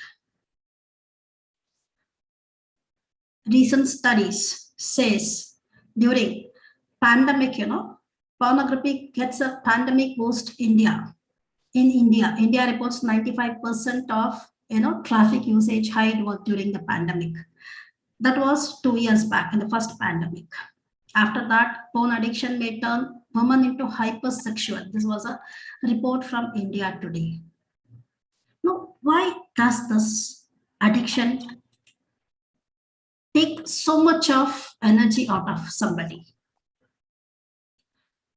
Recent studies says during pandemic, pornography gets a pandemic boost in India. India reports 95% of traffic usage high during the pandemic. That was 2 years back in the first pandemic. After that, porn addiction may turn women into hypersexual. This was a report from India Today. Now, why does this addiction take so much of energy out of somebody?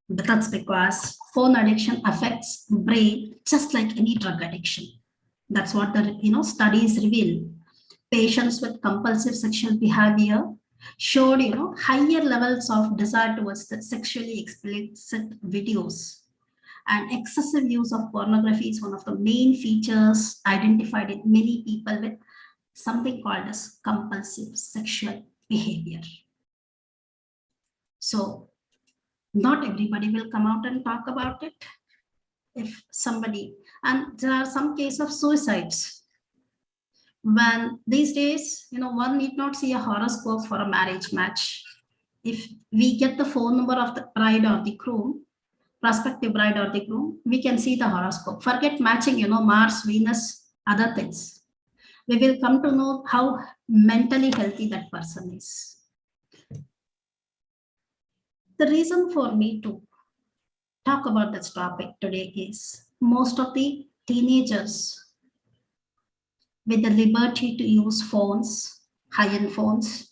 But that's because porn addiction affects brain just like any drug addiction. That's what the studies reveal. Patients with compulsive sexual behavior showed higher levels of desire towards the sexually explicit videos, and excessive use of pornography is one of the main features identified in many people with something called as compulsive sexual behavior. So not everybody will come out and talk about it. If somebody, and there are some cases of suicides. When these days, one need not see a horoscope for a marriage match. If we get the phone number of the bride or the groom, prospective bride or the groom, we can see the horoscope. Forget matching, Mars, Venus, other things. We will come to know how mentally healthy that person is. The reason for me to talk about this topic today is most of the teenagers with the liberty to use phones, high-end phones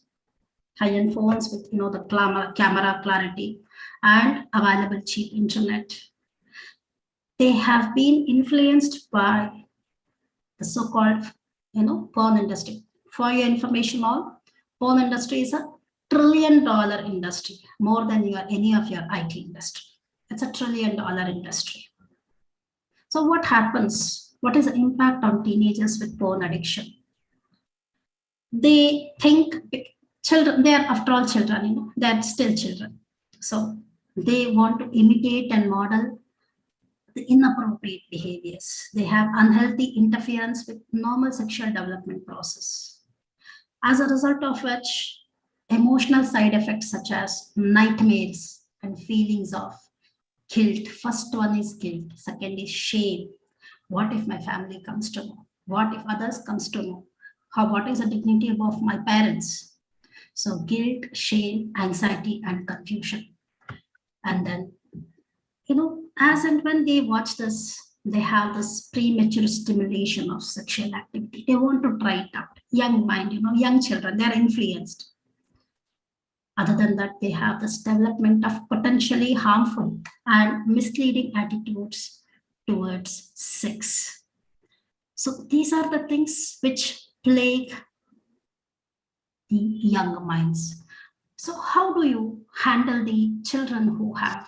with the camera clarity and available cheap internet. They have been influenced by the so-called porn industry. For your information, porn industry is a $1 trillion industry, more than any of your IT industry. It's a $1 trillion industry. So what happens? What is the impact on teenagers with porn addiction? They think children, they are after all children, they are still children. So they want to imitate and model the inappropriate behaviors. They have unhealthy interference with normal sexual development process. As a result of which, emotional side effects such as nightmares and feelings of guilt. First one is guilt. Second is shame. What if my family comes to know? What if others comes to know? What is the dignity of my parents? So guilt, shame, anxiety, and confusion. And then, as and when they watch this, they have this premature stimulation of sexual activity. They want to try it out. Young mind, young children, they're influenced. Other than that, they have this development of potentially harmful and misleading attitudes towards sex. So these are the things which plague the young minds. So how do you handle the children who have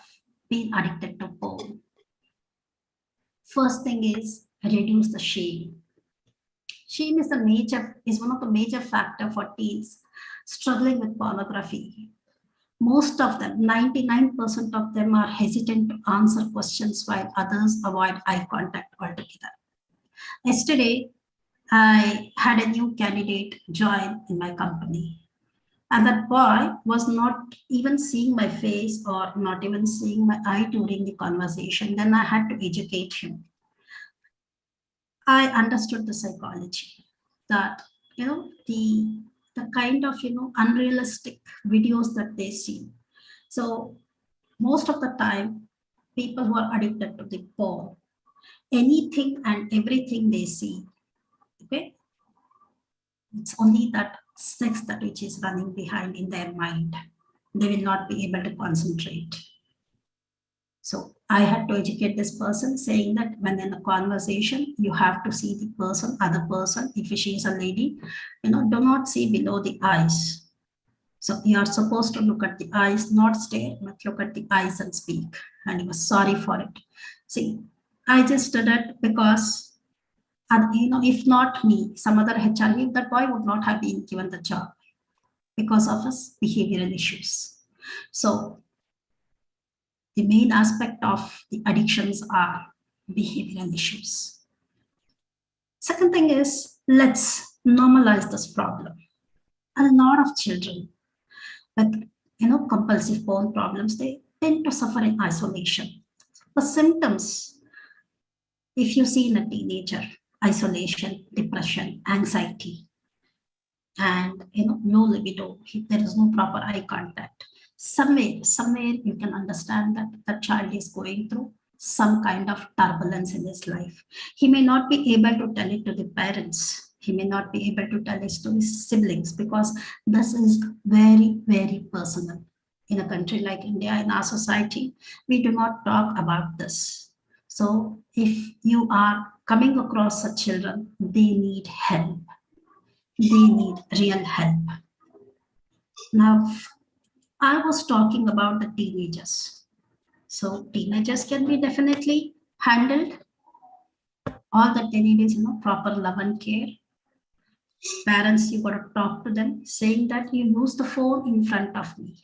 been addicted to porn? First thing is reduce the shame. Shame is one of the major factor for teens struggling with pornography. Most of them, 99% of them, are hesitant to answer questions while others avoid eye contact altogether. Yesterday, I had a new candidate join in my company. And that boy was not even seeing my face or not even seeing my eye during the conversation. Then I had to educate him. I understood the psychology that, the kind of, unrealistic videos that they see. So most of the time, people who are addicted to the porn, anything and everything they see, okay, it's only that sex that which is running behind in their mind. They will not be able to concentrate. So I had to educate this person, saying that when in a conversation, you have to see the person, other person. If she is a lady, do not see below the eyes. So you are supposed to look at the eyes, not stare, but look at the eyes and speak. And he was sorry for it. See, I just did it because, if not me, some other HR, that boy would not have been given the job because of his behavioral issues. So the main aspect of the addictions are behavioral issues. Second thing is, let's normalize this problem. A lot of children with compulsive porn problems, they tend to suffer in isolation. The symptoms, if you see in a teenager, isolation, depression, anxiety, and low libido, there is no proper eye contact. Somewhere you can understand that the child is going through some kind of turbulence in his life. He may not be able to tell it to the parents. He may not be able to tell it to his siblings because this is very, very personal. In a country like India, in our society, we do not talk about this. So if you are coming across such children, they need help. They need real help. Now, I was talking about the teenagers. So teenagers can be definitely handled. All that they need is, proper love and care. Parents, you got to talk to them, saying that you use the phone in front of me.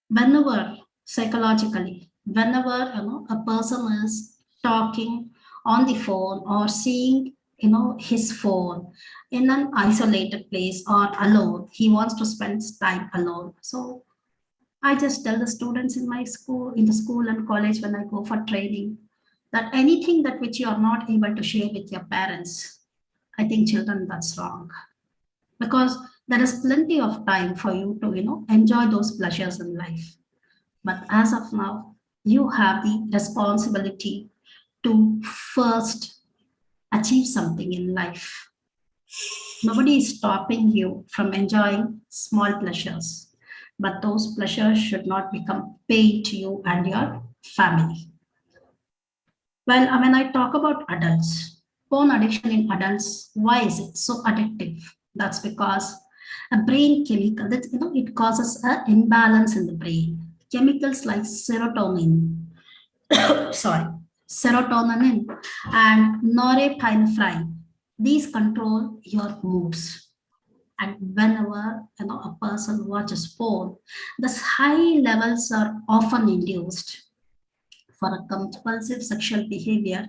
Whenever, psychologically, whenever, a person is talking on the phone or seeing, his phone in an isolated place or alone, he wants to spend time alone. So I just tell the students in my school, in the school and college when I go for training, that anything that which you are not able to share with your parents, I think children, that's wrong. Because there is plenty of time for you to, enjoy those pleasures in life. But as of now, you have the responsibility to first achieve something in life. Nobody is stopping you from enjoying small pleasures, but those pleasures should not become pain to you and your family. Well, when I talk about adults, porn addiction in adults, why is it so addictive? That's because a brain chemical that it causes an imbalance in the brain. Chemicals like serotonin, serotonin and norepinephrine, these control your moods. And whenever a person watches porn, these high levels are often induced for a compulsive sexual behavior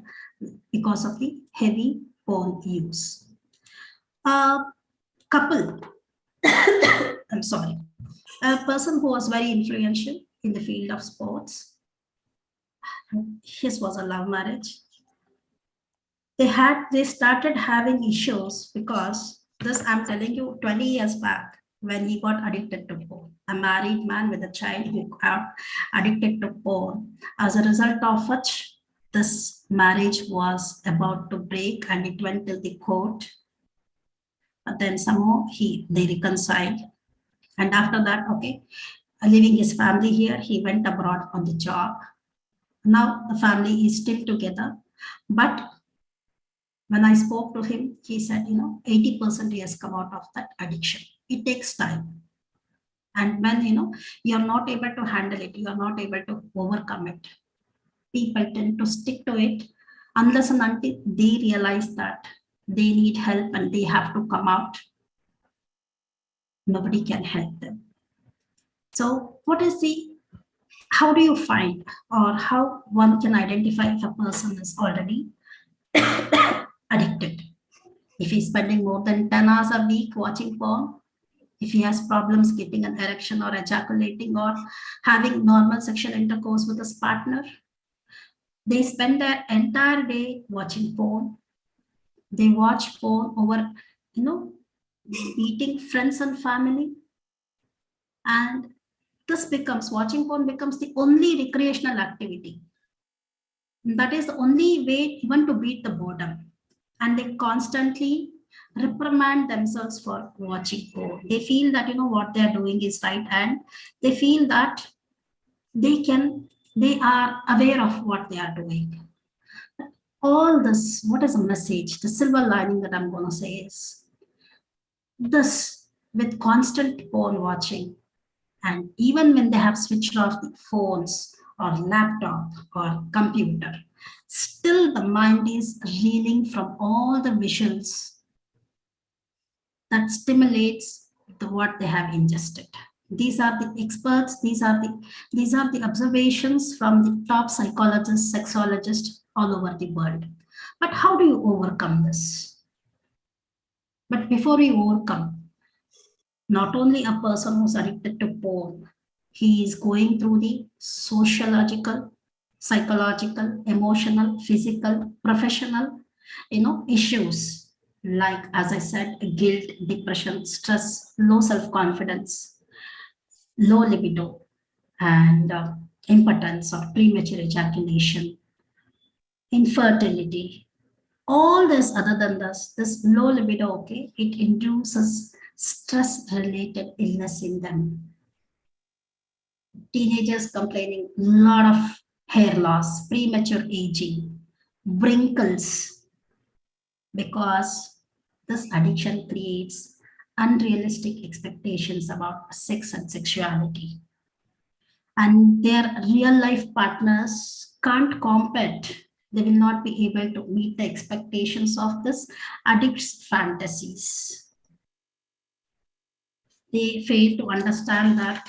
because of the heavy porn use. A couple, a person who was very influential in the field of sports, his was a love marriage. They started having issues because this, I'm telling you, 20 years back, when he got addicted to porn, a married man with a child who got addicted to porn. As a result of which, this marriage was about to break and it went to the court. But then somehow they reconciled. And after that, okay, leaving his family here, he went abroad on the job. Now the family is still together. But when I spoke to him, he said, 80% he has come out of that addiction. It takes time. And when, you're not able to handle it, you're not able to overcome it, people tend to stick to it unless and until they realize that they need help and they have to come out. Nobody can help them. So how do you find, or how one can identify if a person is already addicted? If he's spending more than 10 hours a week watching porn, if he has problems getting an erection or ejaculating or having normal sexual intercourse with his partner, they spend their entire day watching porn. They watch porn over, beating friends and family. And watching porn becomes the only recreational activity. That is the only way even to beat the boredom. And they constantly reprimand themselves for watching porn. They feel that, what they're doing is right. And they feel that they are aware of what they are doing. All this, what is the message? The silver lining that I'm going to say is this: with constant porn watching, and even when they have switched off the phones or laptop or computer, still the mind is reeling from all the visuals that stimulates what they have ingested. These are the experts, these are the observations from the top psychologists, sexologists all over the world. But how do you overcome this? But before you overcome, not only a person who's addicted to porn, he is going through the sociological, psychological, emotional, physical, professional, issues like, as I said, guilt, depression, stress, low self-confidence, low libido, and impotence or premature ejaculation, infertility. All this, other than this low libido, okay, it induces stress-related illness in them. Teenagers complaining a lot of hair loss, premature aging, wrinkles, because this addiction creates unrealistic expectations about sex and sexuality. And their real life partners can't compete. They will not be able to meet the expectations of this addict's fantasies. They fail to understand that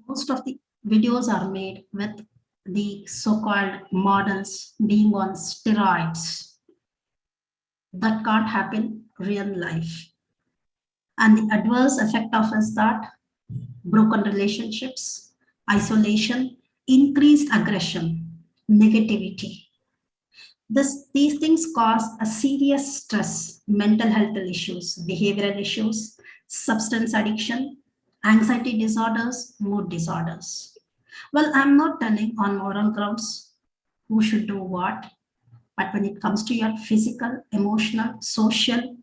most of the videos are made with the so-called models being on steroids. That can't happen real life. And the adverse effect of is that broken relationships, isolation, increased aggression, negativity. These things cause a serious stress, mental health issues, behavioral issues, substance addiction, anxiety disorders, mood disorders. Well, I'm not telling on moral grounds who should do what, but when it comes to your physical, emotional, social,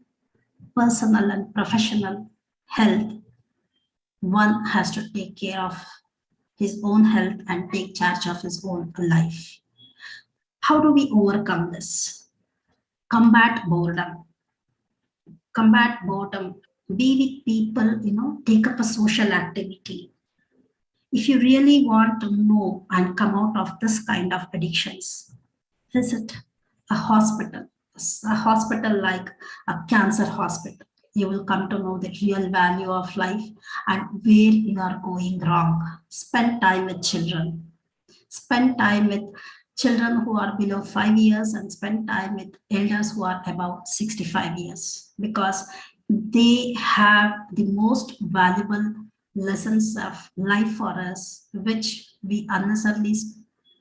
personal, and professional health, one has to take care of his own health and take charge of his own life. How do we overcome this? Combat boredom. Combat boredom. Be with people, take up a social activity. If you really want to know and come out of this kind of addictions, visit a hospital like a cancer hospital. You will come to know the real value of life and where you are going wrong. Spend time with children. Spend time with children who are below 5 years and spend time with elders who are above 65 years, because they have the most valuable lessons of life for us, which we unnecessarily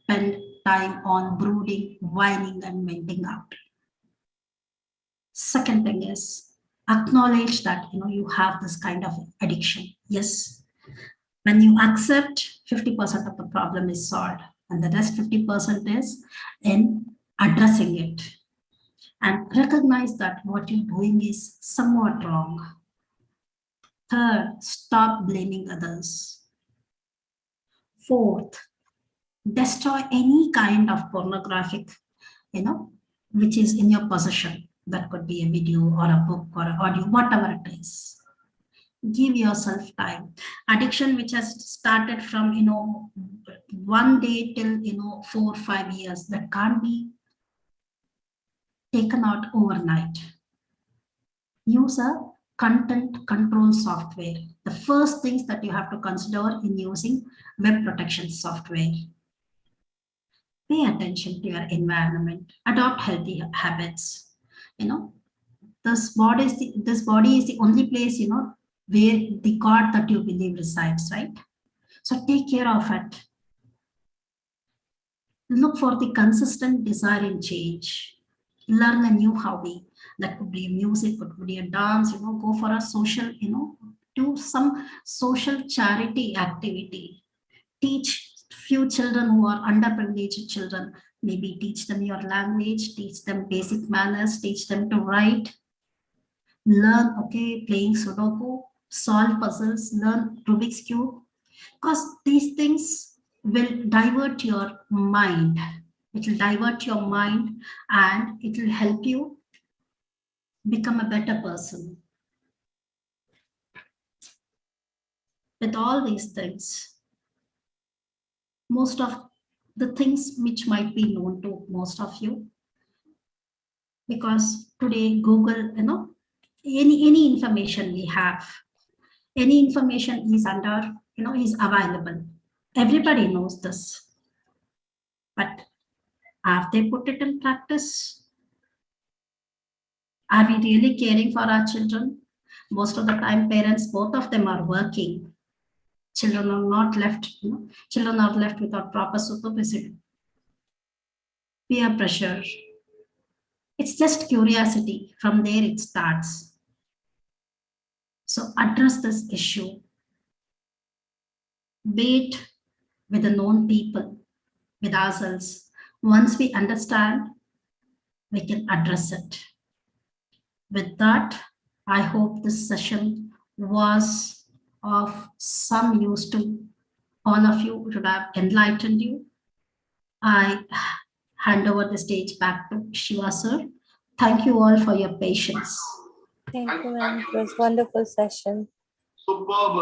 spend time on brooding, whining, and venting out. Second thing is acknowledge that you have this kind of addiction. Yes, when you accept, 50% of the problem is solved, and the rest 50% is in addressing it. And recognize that what you're doing is somewhat wrong. Third, stop blaming others. Fourth, destroy any kind of pornographic, which is in your possession. That could be a video or a book or an audio, whatever it is. Give yourself time. Addiction which has started from 1 day till 4 or 5 years, that can't be taken out overnight. Use a content control software. The first things that you have to consider in using web protection software. Pay attention to your environment. Adopt healthy habits. This body is the only place where the God that you believe resides, right? So take care of it. Look for the consistent desire in change. Learn a new hobby. That could be music, could be a dance, go for a social, do some social charity activity. Teach few children who are underprivileged children, maybe teach them your language, teach them basic manners, teach them to write. Learn, playing Sudoku, solve puzzles, learn Rubik's Cube, because these things will divert your mind. It will divert your mind and it will help you become a better person. With all these things, most of the things which might be known to most of you, because today Google, any information we have, any information is under, is available. Everybody knows this, but have they put it in practice? Are we really caring for our children? Most of the time, parents, both of them are working. Children are not left, children are left without proper supervision. Peer pressure. It's just curiosity. From there it starts. So address this issue. Be it with the known people, with ourselves. Once we understand, we can address it. With that, I hope this session was of some use to all of you, should have enlightened you. I hand over the stage back to Shiva sir. Thank you all for your patience. Thank you, ma'am. It was a wonderful session. Superb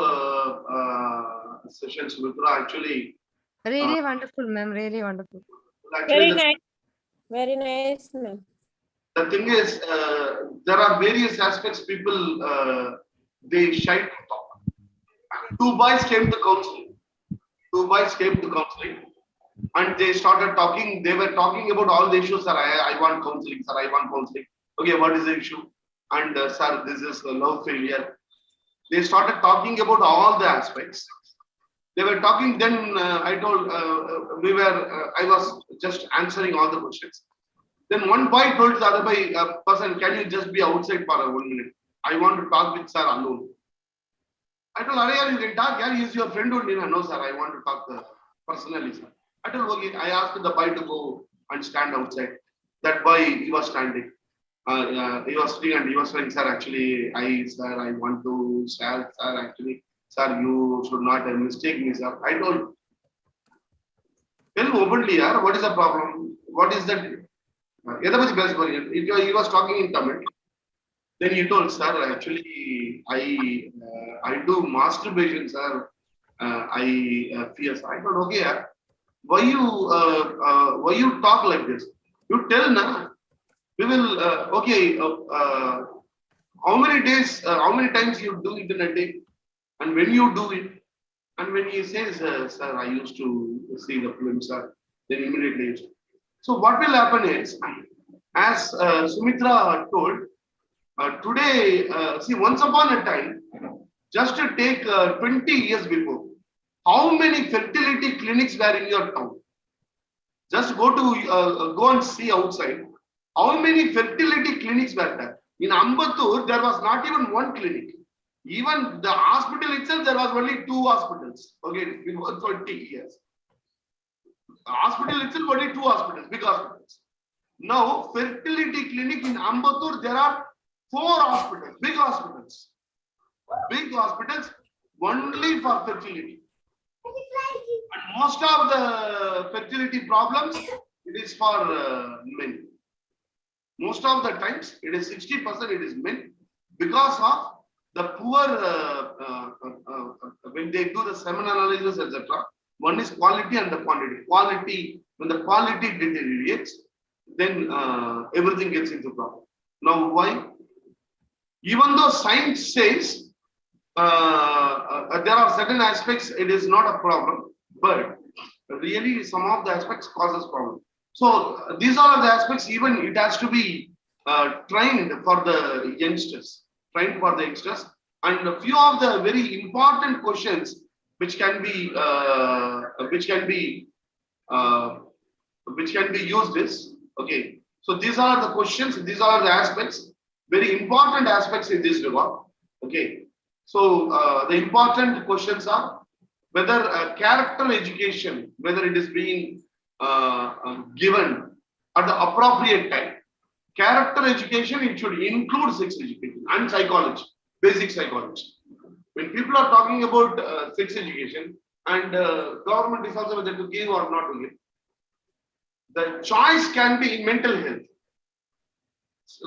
session, Sumitra. Actually, Really wonderful, ma'am. Really wonderful. actually Very nice, ma'am. the thing is, there are various aspects people, they shy to talk. Two boys came to counseling. And they started talking. They were talking about all the issues. Sir, I want counseling. Sir, I want counseling. Okay, what is the issue? And sir, this is love failure. They started talking about all the aspects. They were talking. Then I told I was just answering all the questions. Then one boy told the other boy, person, can you just be outside for 1 minute? I want to talk with sir alone. I told, Arya, you can talk. Yeah, he is your friend only. No, sir, I want to talk personally, sir. I told, okay. I asked the boy to go and stand outside. That boy, he was standing. He was sitting and he was saying, sir, actually, I want to share, sir, actually, sir, you should not mistake me, sir. I told, tell openly, sir, what is the problem? What is that? He was talking in Tamil. Then he told, sir, actually, I do masturbation, sir. I fear. I thought, okay, why you talk like this? You tell na. We will okay. How many days? How many times you do it in a day? And when you do it, and when he says, sir, I used to see the film, sir. Then immediately. So what will happen is, as Sumitra told. Today, see, once upon a time, just to take 20 years before, how many fertility clinics were in your town? Just go and see outside. How many fertility clinics were there? In Ambattur, there was not even one clinic. Even the hospital itself, there was only 2 hospitals. Okay, before 20 years. The hospital itself, only 2 hospitals, big hospitals. Now, fertility clinic in Ambattur, there are 4 hospitals, big hospitals. Big hospitals only for fertility. And most of the fertility problems, it is for men. Most of the times, it is 60% it is men because of the poor, when they do the semen analysis, etc. One is quality and the quantity. Quality, when the quality deteriorates, then everything gets into problem. Now, why? Even though science says there are certain aspects, it is not a problem, but really some of the aspects causes problem. So these are the aspects, even it has to be trained for the youngsters, and a few of the very important questions which can be used is, okay. So these are the questions, these are the aspects, very important aspects in this regard. Okay. So the important questions are whether character education, whether it is being given at the appropriate time. Character education, it should include sex education and psychology, basic psychology. When people are talking about sex education, and government is also whether to give or not to give, the choice can be in mental health.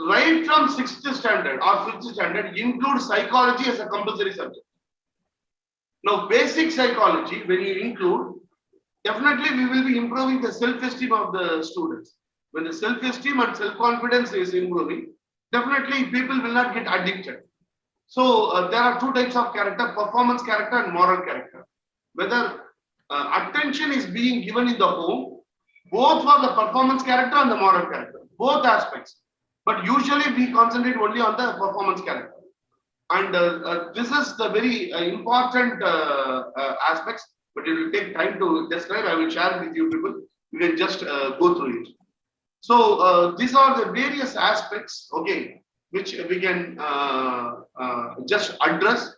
Right from 6th standard or 5th standard, include psychology as a compulsory subject. Now, basic psychology, when you include, definitely we will be improving the self-esteem of the students. When the self-esteem and self-confidence is improving, definitely people will not get addicted. So there are 2 types of character, performance character and moral character. Whether attention is being given in the home, both for the performance character and the moral character, both aspects. But usually we concentrate only on the performance character. And this is the very important aspects, but it will take time to describe. I will share with you people. You can just go through it. So these are the various aspects, okay, which we can just address.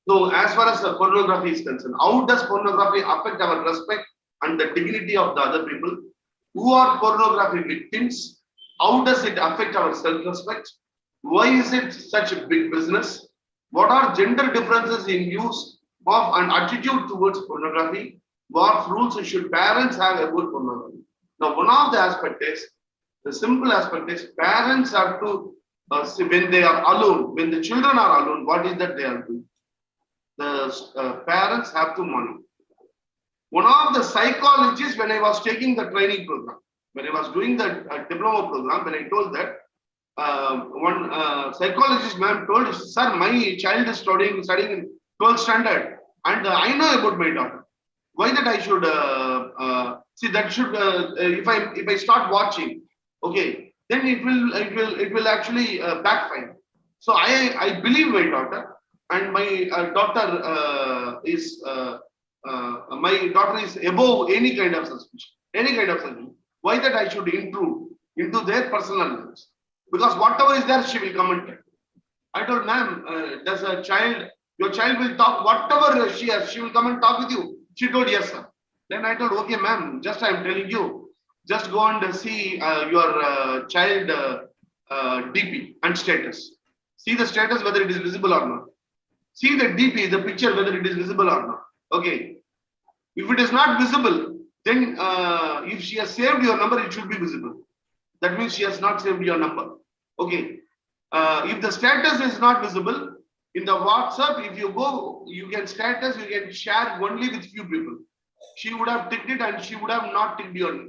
So as far as the pornography is concerned, how does pornography affect our respect and the dignity of the other people? Who are pornography victims? How does it affect our self-respect? Why is it such a big business? What are gender differences in use of and attitude towards pornography? What rules should parents have about pornography? Now, one of the aspects is, the simple aspect is, parents have to, see when they are alone, when the children are alone, what is that they are doing? The parents have to monitor. One of the psychologists, when I was taking the training program, when I was doing the diploma program, when I told that, one psychologist ma'am told, sir, my child is studying in 12th standard, and I know about my daughter. Why that I should see that should if I start watching, okay, then it will actually backfire. So I believe my daughter, and my daughter is above any kind of suspicion. Why that I should intrude into their personal lives? Because whatever is there, she will comment it. I told, ma'am, does your child will talk, whatever she has, she will come and talk with you. She told, yes, sir. Then I told, okay, ma'am, just I am telling you, just go and see your child DP and status. See the status, whether it is visible or not. See the DP, the picture, whether it is visible or not. Okay. If it is not visible, then if she has saved your number, it should be visible. That means she has not saved your number. Okay. If the status is not visible, in the WhatsApp, if you go, you can status, you can share only with few people. She would have ticked it and she would have not ticked your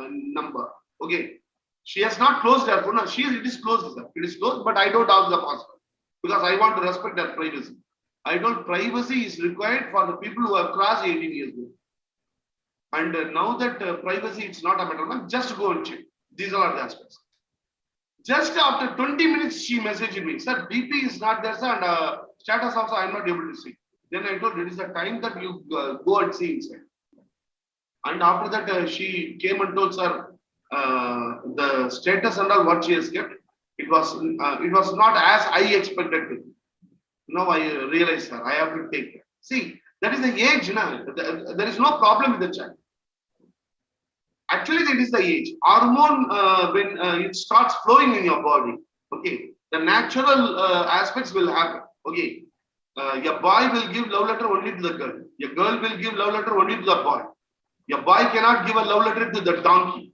number. Okay. She has not closed her phone. It is closed, sir. It is closed, but I don't ask the password because I want to respect her privacy. I told privacy is required for the people who have crossed 18 years old. And now that privacy, it's not a matter of just go and check. These are the aspects. Just after 20 minutes, she messaged me, sir, DP is not there, sir, and status also I am not able to see. Then I told, it is the time that you go and see inside. And after that, she came and told, sir, the status and all what she has kept, it was not as I expected to. Now I realize, sir, I have to take it. See, that is the age now. There is no problem with the child. Actually, that is the age. Hormone, when it starts flowing in your body, okay, the natural aspects will happen. Okay, your boy will give love letter only to the girl. Your girl will give love letter only to the boy. Your boy cannot give a love letter to the donkey.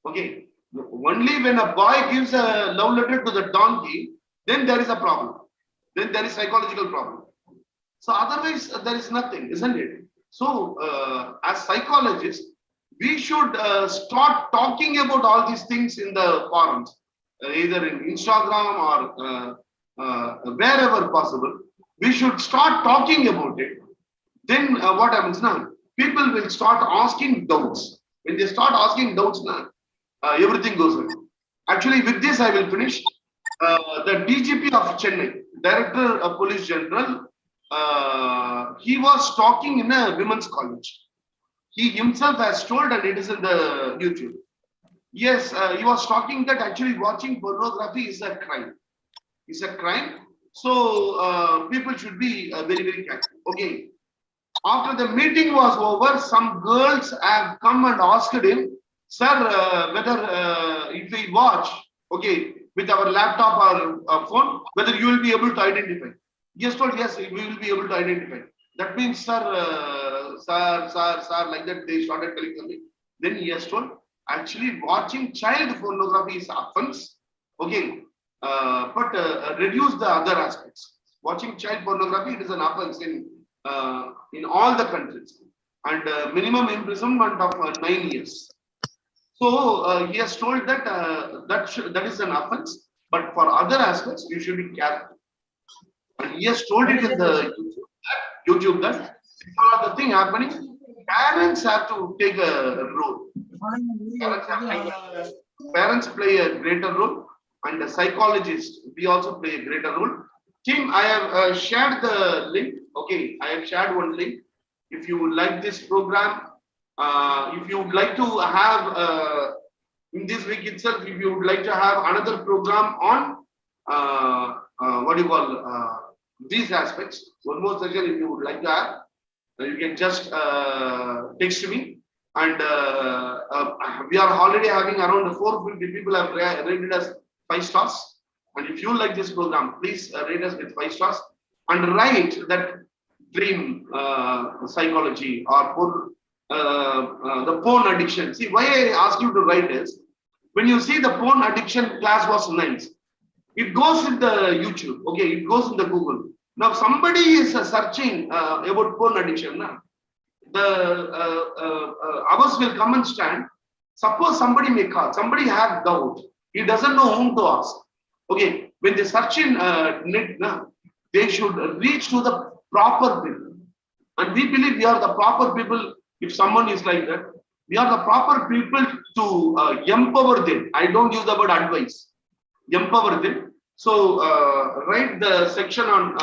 Okay, only when a boy gives a love letter to the donkey, then there is a problem. Then there is psychological problem. So otherwise, there is nothing, isn't it? So as psychologists, we should start talking about all these things in the forums, either in Instagram or wherever possible. We should start talking about it. Then what happens now? People will start asking doubts. When they start asking doubts now, everything goes well. Actually, with this, I will finish. The DGP of Chennai, Director of Police General, he was talking in a women's college. He himself has told, and it is in the YouTube. Yes, he was talking that actually watching pornography is a crime. It's a crime. So people should be very, very careful. Okay. After the meeting was over, some girls have come and asked him, sir, whether if we watch, okay, with our laptop or phone, whether you will be able to identify. He has told, yes, we will be able to identify. That means, sir, like that, they started telling something. Then he has told, actually, watching child pornography is offense. Okay, but reduce the other aspects. Watching child pornography, it is an offense in all the countries, and minimum imprisonment of 9 years. So he has told that that is an offense, but for other aspects, you should be careful. And he has told it in the YouTube that all of the thing happening, parents have to take a role. Parents play a greater role, and the psychologists, we also play a greater role. Team, I have shared the link. Okay, I have shared one link. If you would like this program, if you would like to have in this week itself, if you would like to have another program on what do you call these aspects, one more session if you would like to have, you can just text me. And we are already having around 450 people have rated us 5 stars. And if you like this program, please rate us with 5 stars and write that dream psychology or the porn addiction. See, why I ask you to write is, when you see the porn addiction class was nice, it goes in the YouTube, okay, it goes in the Google. Now somebody is searching about porn addiction. The ours will come and stand. Suppose somebody may call, somebody have doubt, he doesn't know whom to ask. Okay, when they search in net, they should reach to the proper people. And we believe we are the proper people. If someone is like that, we are the proper people to empower them. I don't use the word advice. Empower them. So write the section on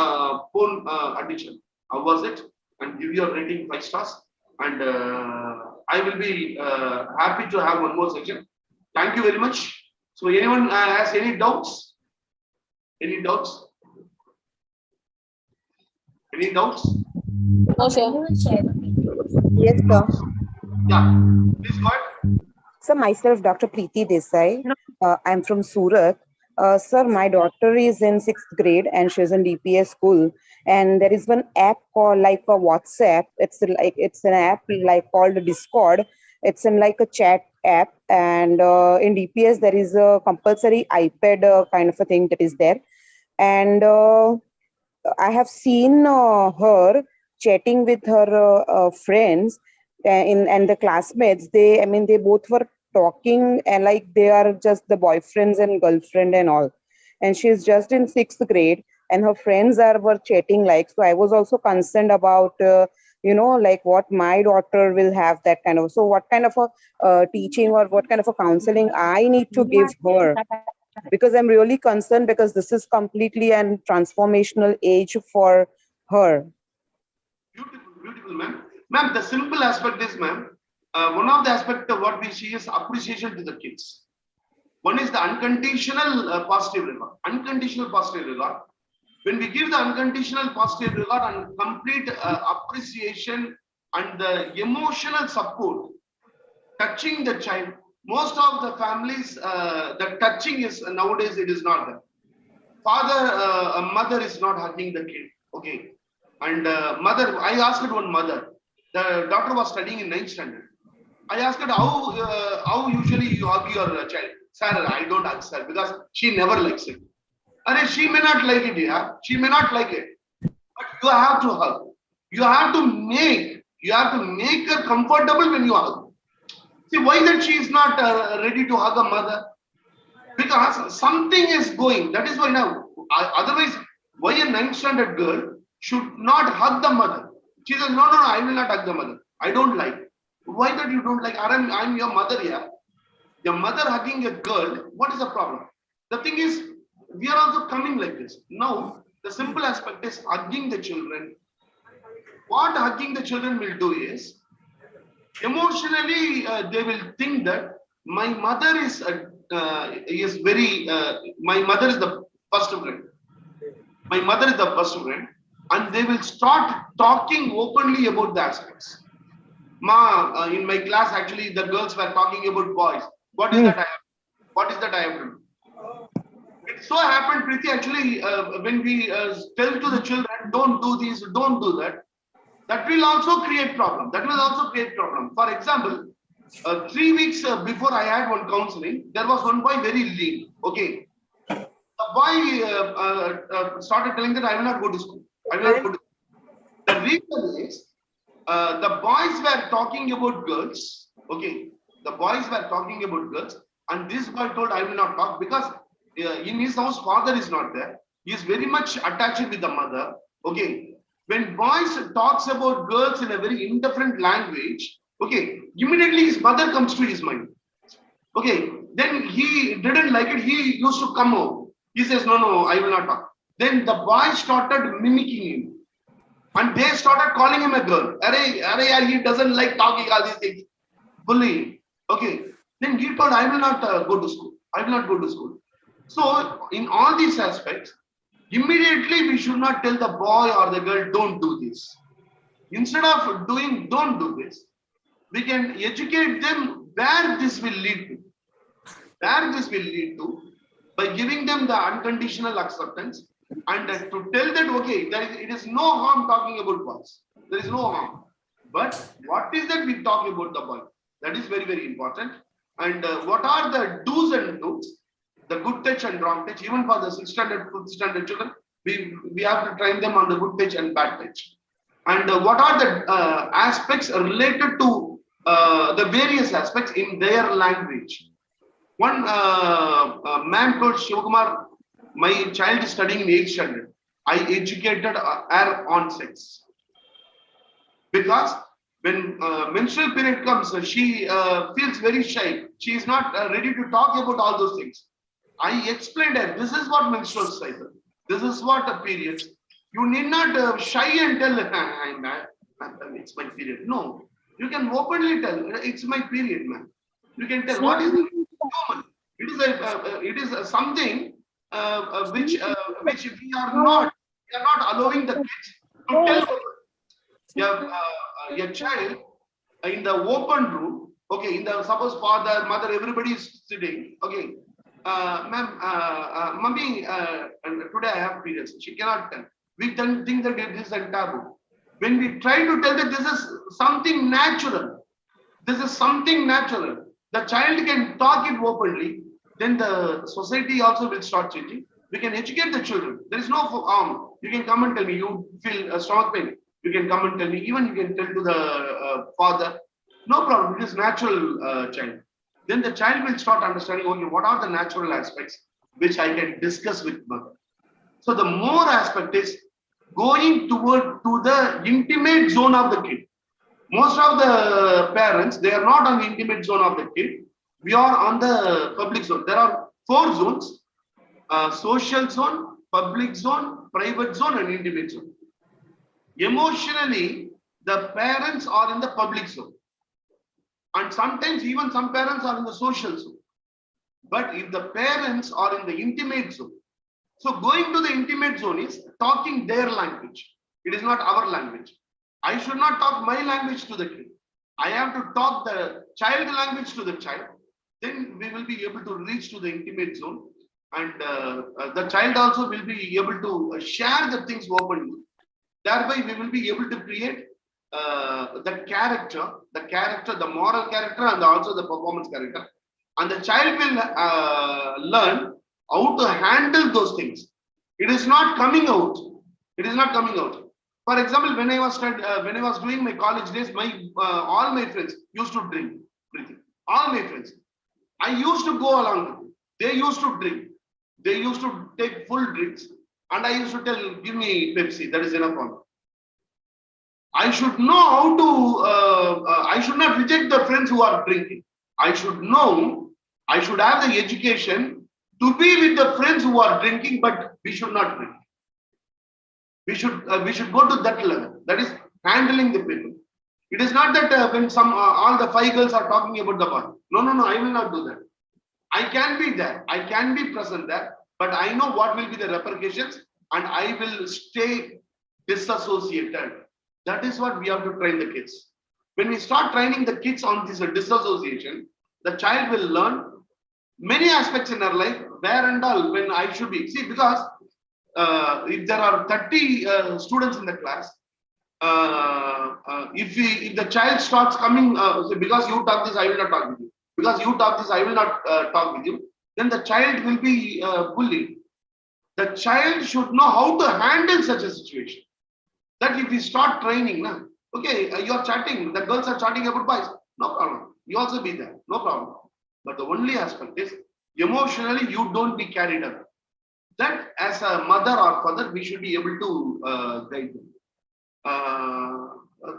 porn addiction. How was it? And give your rating 5 stars. And I will be happy to have one more section. Thank you very much. So anyone has any doubts? Any doubts? Any doubts? No, sir. Yes, sir. Yeah, please go ahead. So myself, Dr. Preeti Desai. No. I'm from Surat. Sir, my daughter is in 6th grade and she's in DPS school. And there is one app called like a WhatsApp. It's an app like called Discord. It's in like a chat app. And in DPS there is a compulsory iPad kind of a thing that is there. And I have seen her chatting with her friends and the classmates. They both were talking and like they are just the boyfriends and girlfriend and all. And she's just in 6th grade and her friends were chatting like. So I was also concerned about like what my daughter will have, that kind of. So what kind of a teaching or what kind of a counseling I need to give her, because I'm really concerned, because this is completely a transformational age for her. Beautiful, beautiful, ma'am. Ma'am, the simple aspect is, ma'am, one of the aspects of what we see is appreciation to the kids. One is the unconditional positive regard. Unconditional positive regard. When we give the unconditional positive regard and complete appreciation and the emotional support, touching the child, most of the families, the touching is nowadays it is not there. Father, mother is not hugging the kid. Okay. And mother, I asked one mother, the daughter was studying in 9th standard. I asked her how usually you hug your child. Sir, I don't hug her because she never likes it. And she may not like it, yeah. She may not like it. But you have to hug. You have to make her comfortable when you hug. See, why that she is not ready to hug a mother? Because something is going. That is why now. Otherwise, why a 9th standard girl should not hug the mother? She says, no, I will not hug the mother. I don't like. Why that you don't like? I'm your mother here. Your mother hugging a girl, what is the problem? The thing is, we are also coming like this. Now, the simple aspect is hugging the children. What hugging the children will do is, emotionally, they will think that my mother is my mother is the first friend. My mother is the first friend, and they will start talking openly about the aspects. In my class, actually, the girls were talking about boys. What is that I have to do? It so happened, Preeti, actually, when we tell to the children, don't do this, don't do that, that will also create problem. For example, 3 weeks before I had one counseling, there was one boy very lean. Okay. The boy started telling that I will not go to school. The reason is, the boys were talking about girls. Okay. The boys were talking about girls, and this boy told, I will not talk because in his house, father is not there. He is very much attached with the mother. Okay. When boys talks about girls in a very indifferent language, okay, immediately his mother comes to his mind. Okay. Then he didn't like it. He used to come home. He says, no, I will not talk. Then the boys started mimicking him. And they started calling him a girl. He doesn't like talking all these things. Bullying. Okay. Then he told, I will not go to school. I will not go to school. So, in all these aspects, immediately we should not tell the boy or the girl, don't do this. Instead of doing, don't do this, we can educate them where this will lead to. Where this will lead to by giving them the unconditional acceptance and to tell that, okay, it is no harm talking about boys. There is no harm. But what is that we talk about the boy? That is very, very important. And what are the do's and don'ts? The good touch and wrong touch. Even for the 6th standard, 5th standard children, we have to train them on the good touch and bad touch. And what are the aspects related to the various aspects in their language? One man told Shivakumar, my child is studying in 8th standard. I educated her on sex. Because when menstrual period comes, she feels very shy. She is not ready to talk about all those things. I explained her, this is what menstrual cycle. This is what a period. You need not shy and tell, it's my period. No, you can openly tell, it's my period, man. You can tell what is common. It is something which we are not allowing the kids to tell your child in the open room. Okay, in the suppose father, mother, everybody is sitting. Okay, ma'am, mummy, today I have periods. She cannot tell. We don't think that it is a taboo. When we try to tell that this is something natural, the child can talk it openly, then the society also will start changing. We can educate the children. There is no harm. You can come and tell me, you feel a stomach pain. You can come and tell me, even you can tell to the father, no problem, it is natural child. Then the child will start understanding, okay, what are the natural aspects which I can discuss with mother. So the more aspect is going toward to the intimate zone of the kid. Most of the parents, they are not on the intimate zone of the kid. We are on the public zone. There are 4 zones: social zone, public zone, private zone, and intimate zone. Emotionally, the parents are in the public zone. And sometimes even some parents are in the social zone. But if the parents are in the intimate zone, so going to the intimate zone is talking their language. It is not our language. I should not talk my language to the kid. I have to talk the child language to the child. Then we will be able to reach to the intimate zone. And the child also will be able to share the things openly. Thereby, we will be able to create the character, the moral character, and also the performance character. And the child will learn how to handle those things. It is not coming out. It is not coming out. For example, when I was doing my college days, all my friends used to drink. All my friends. I used to go along with them. They used to drink. They used to take full drinks. And I used to tell, give me Pepsi, that is enough for me. I should know how to, I should not reject the friends who are drinking. I should know, I should have the education to be with the friends who are drinking, but we should not drink. We should go to that level. That is handling the people. It is not that when all the 5 girls are talking about the boy. No, I will not do that. I can be there. I can be present there, but I know what will be the repercussions, and I will stay disassociated. That is what we have to train the kids. When we start training the kids on this disassociation, the child will learn many aspects in our life, where and all, when I should be. See, because if there are 30 students in the class, if the child starts coming, because you talk this, I will not talk with you. Because you talk this, I will not talk with you. Then the child will be bullied. The child should know how to handle such a situation. That if we start training, okay, you are chatting, the girls are chatting about boys, no problem. You also be there, no problem. But the only aspect is emotionally you don't be carried away. That as a mother or father, we should be able to guide them.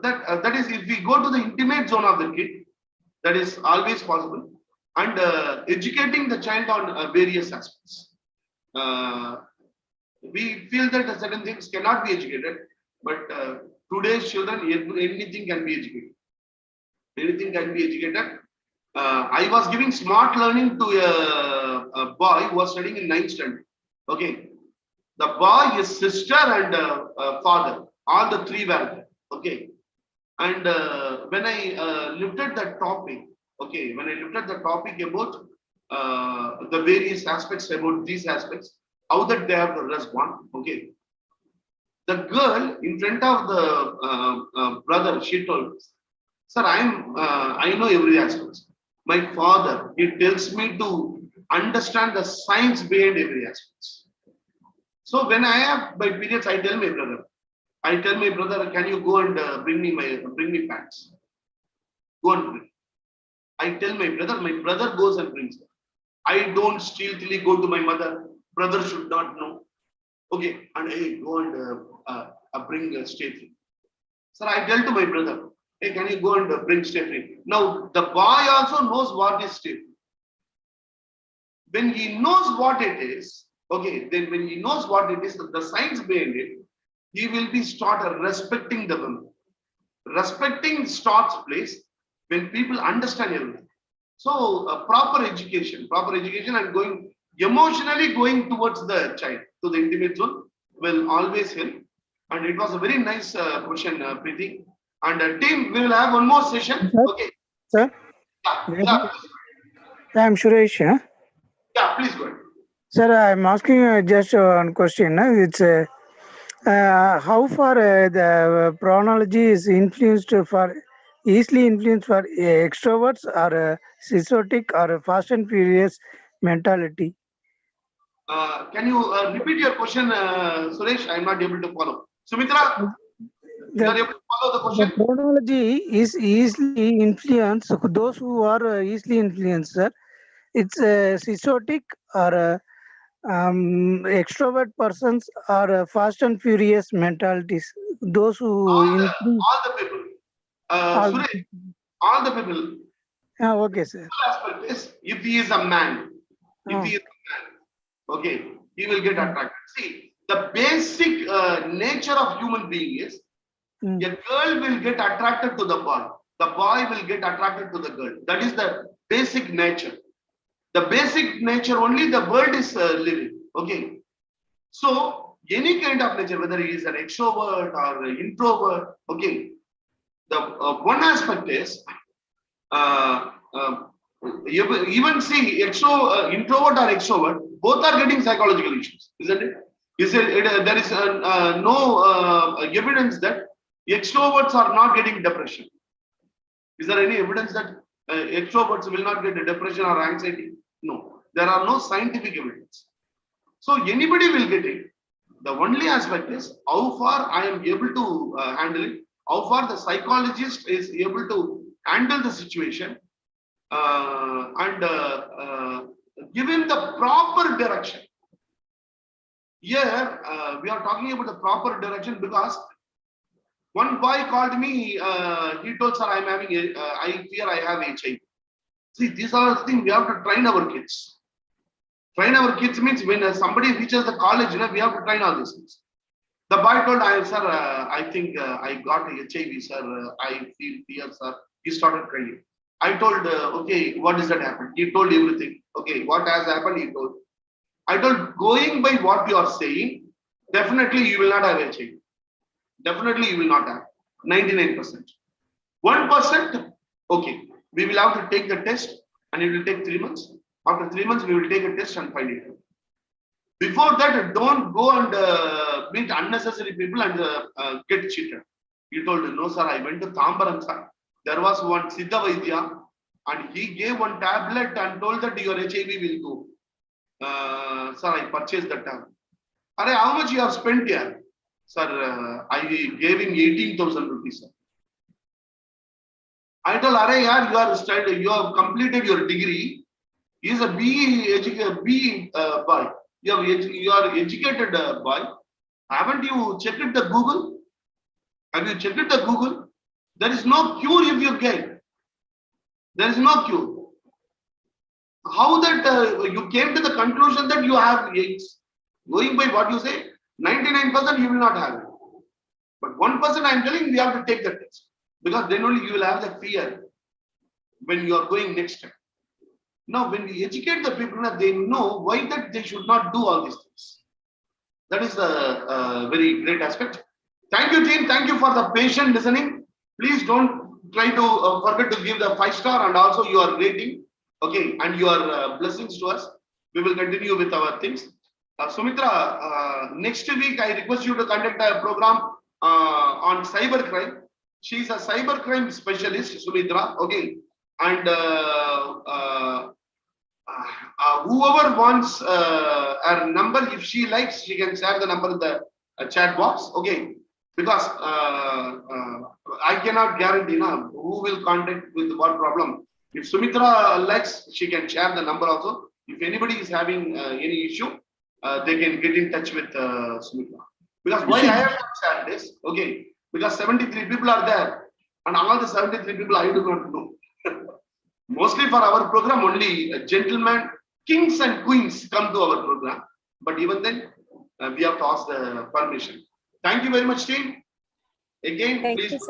That is, if we go to the intimate zone of the kid, that is always possible. And educating the child on various aspects. We feel that certain things cannot be educated, but today's children, anything can be educated. Anything can be educated. I was giving smart learning to a boy who was studying in 9th standard. Okay, the boy, his sister, and father, all the 3 were there. Okay, and when I looked at the topic, okay, when I looked at the topic about the various aspects about these aspects, how that they have to respond. Okay, the girl in front of the brother, she told, "Sir, I know every aspect. My father, he tells me to understand the science behind every aspect." So when I have my periods, I tell my brother, can you go and bring me pants? Go and bring. I tell my brother goes and brings them. I don't stealthily go to my mother. Brother should not know. Okay, and hey, go and bring stay free. Sir, I tell to my brother, hey, can you go and bring stay free? Now the boy also knows what is stay free. When he knows what it is, okay, then when he knows what it is, the science behind it, he will be start respecting the women. Respecting starts place when people understand everything. So proper education and going emotionally going towards the child to the intimate zone will always help. And it was a very nice question, Preeti. And team, we will have one more session. Okay. Sir? Yeah. I'm Suresh. Yeah, please go ahead. Sir, I'm asking just one question. It's how far the chronology is easily influenced for extroverts or psychotic or fast and furious mentality? Can you repeat your question, Suresh? I'm not able to follow. Sumitra, you are able to follow the question? The chronology is easily influenced. Those who are easily influenced, sir, it's psychotic or extrovert persons are fast and furious mentalities. Those who all the people. Suresh, all the people. Okay, sir. Aspect is if he is a man, okay, he will get attracted. See, the basic nature of human being is a girl will get attracted to the boy. the boy will get attracted to the girl. That is the basic nature. The basic nature only the world is living. Okay. So any kind of nature, whether he is an extrovert or an introvert, okay. The one aspect is even see introvert or extrovert, both are getting psychological issues, isn't it? There is no evidence that extroverts are not getting depression. Is there any evidence that extroverts will not get a depression or anxiety? No, there are no scientific evidence. So anybody will get it. The only aspect is how far I am able to handle it, how far the psychologist is able to handle the situation and give him the proper direction. Here we are talking about the proper direction because one boy called me, he told, sir, I am having, I fear I have HIV. See, these are the things we have to train our kids. Train our kids means when somebody reaches the college, we have to train all these things. The boy told, sir, I think I got HIV, sir. I feel fear, sir. He started crying. I told, okay, what does that happen? He told everything. Okay, what has happened? He told. I told, going by what you are saying, definitely you will not have HIV. Definitely you will not have. 99%. 1%, okay. We will have to take the test and it will take 3 months. After 3 months, we will take a test and find it out. Before that, don't go and meet unnecessary people and get cheated. He told, no, sir, I went to Tambaram, sir. There was one Siddha Vaidya and he gave one tablet and told that your HIV will go. Sir, I purchased the tablet. How much you have spent here? Sir, I gave him 18,000 rupees, sir. I told, you have completed your degree. He is a B boy. You are educated boy. Haven't you checked the Google? Have you checked the Google? There is no cure if you get. There is no cure. How that you came to the conclusion that you have AIDS? Going by what you say, 99% you will not have it. But 1% I am telling you have to take the test. Because then only you will have the fear when you are going next time. Now, when we educate the people, they know why that they should not do all these things. That is a very great aspect. Thank you, team. Thank you for the patient listening. Please don't try to forget to give the 5-star and also your rating, okay, and your blessings to us. We will continue with our things. Sumitra, next week I request you to conduct a program on cybercrime. She is a cybercrime specialist, Sumitra, okay, and whoever wants her number, if she likes, she can share the number in the chat box, okay, because I cannot guarantee now who will contact with what problem. If Sumitra likes, she can share the number also. If anybody is having any issue, they can get in touch with Sumitra. Because why I have not shared this, okay, because 73 people are there and all the 73 people I do not know. Mostly for our program, only gentlemen, kings and queens come to our program. But even then, we have to ask the permission. Thank you very much, team. Again, Thank please. you, sir.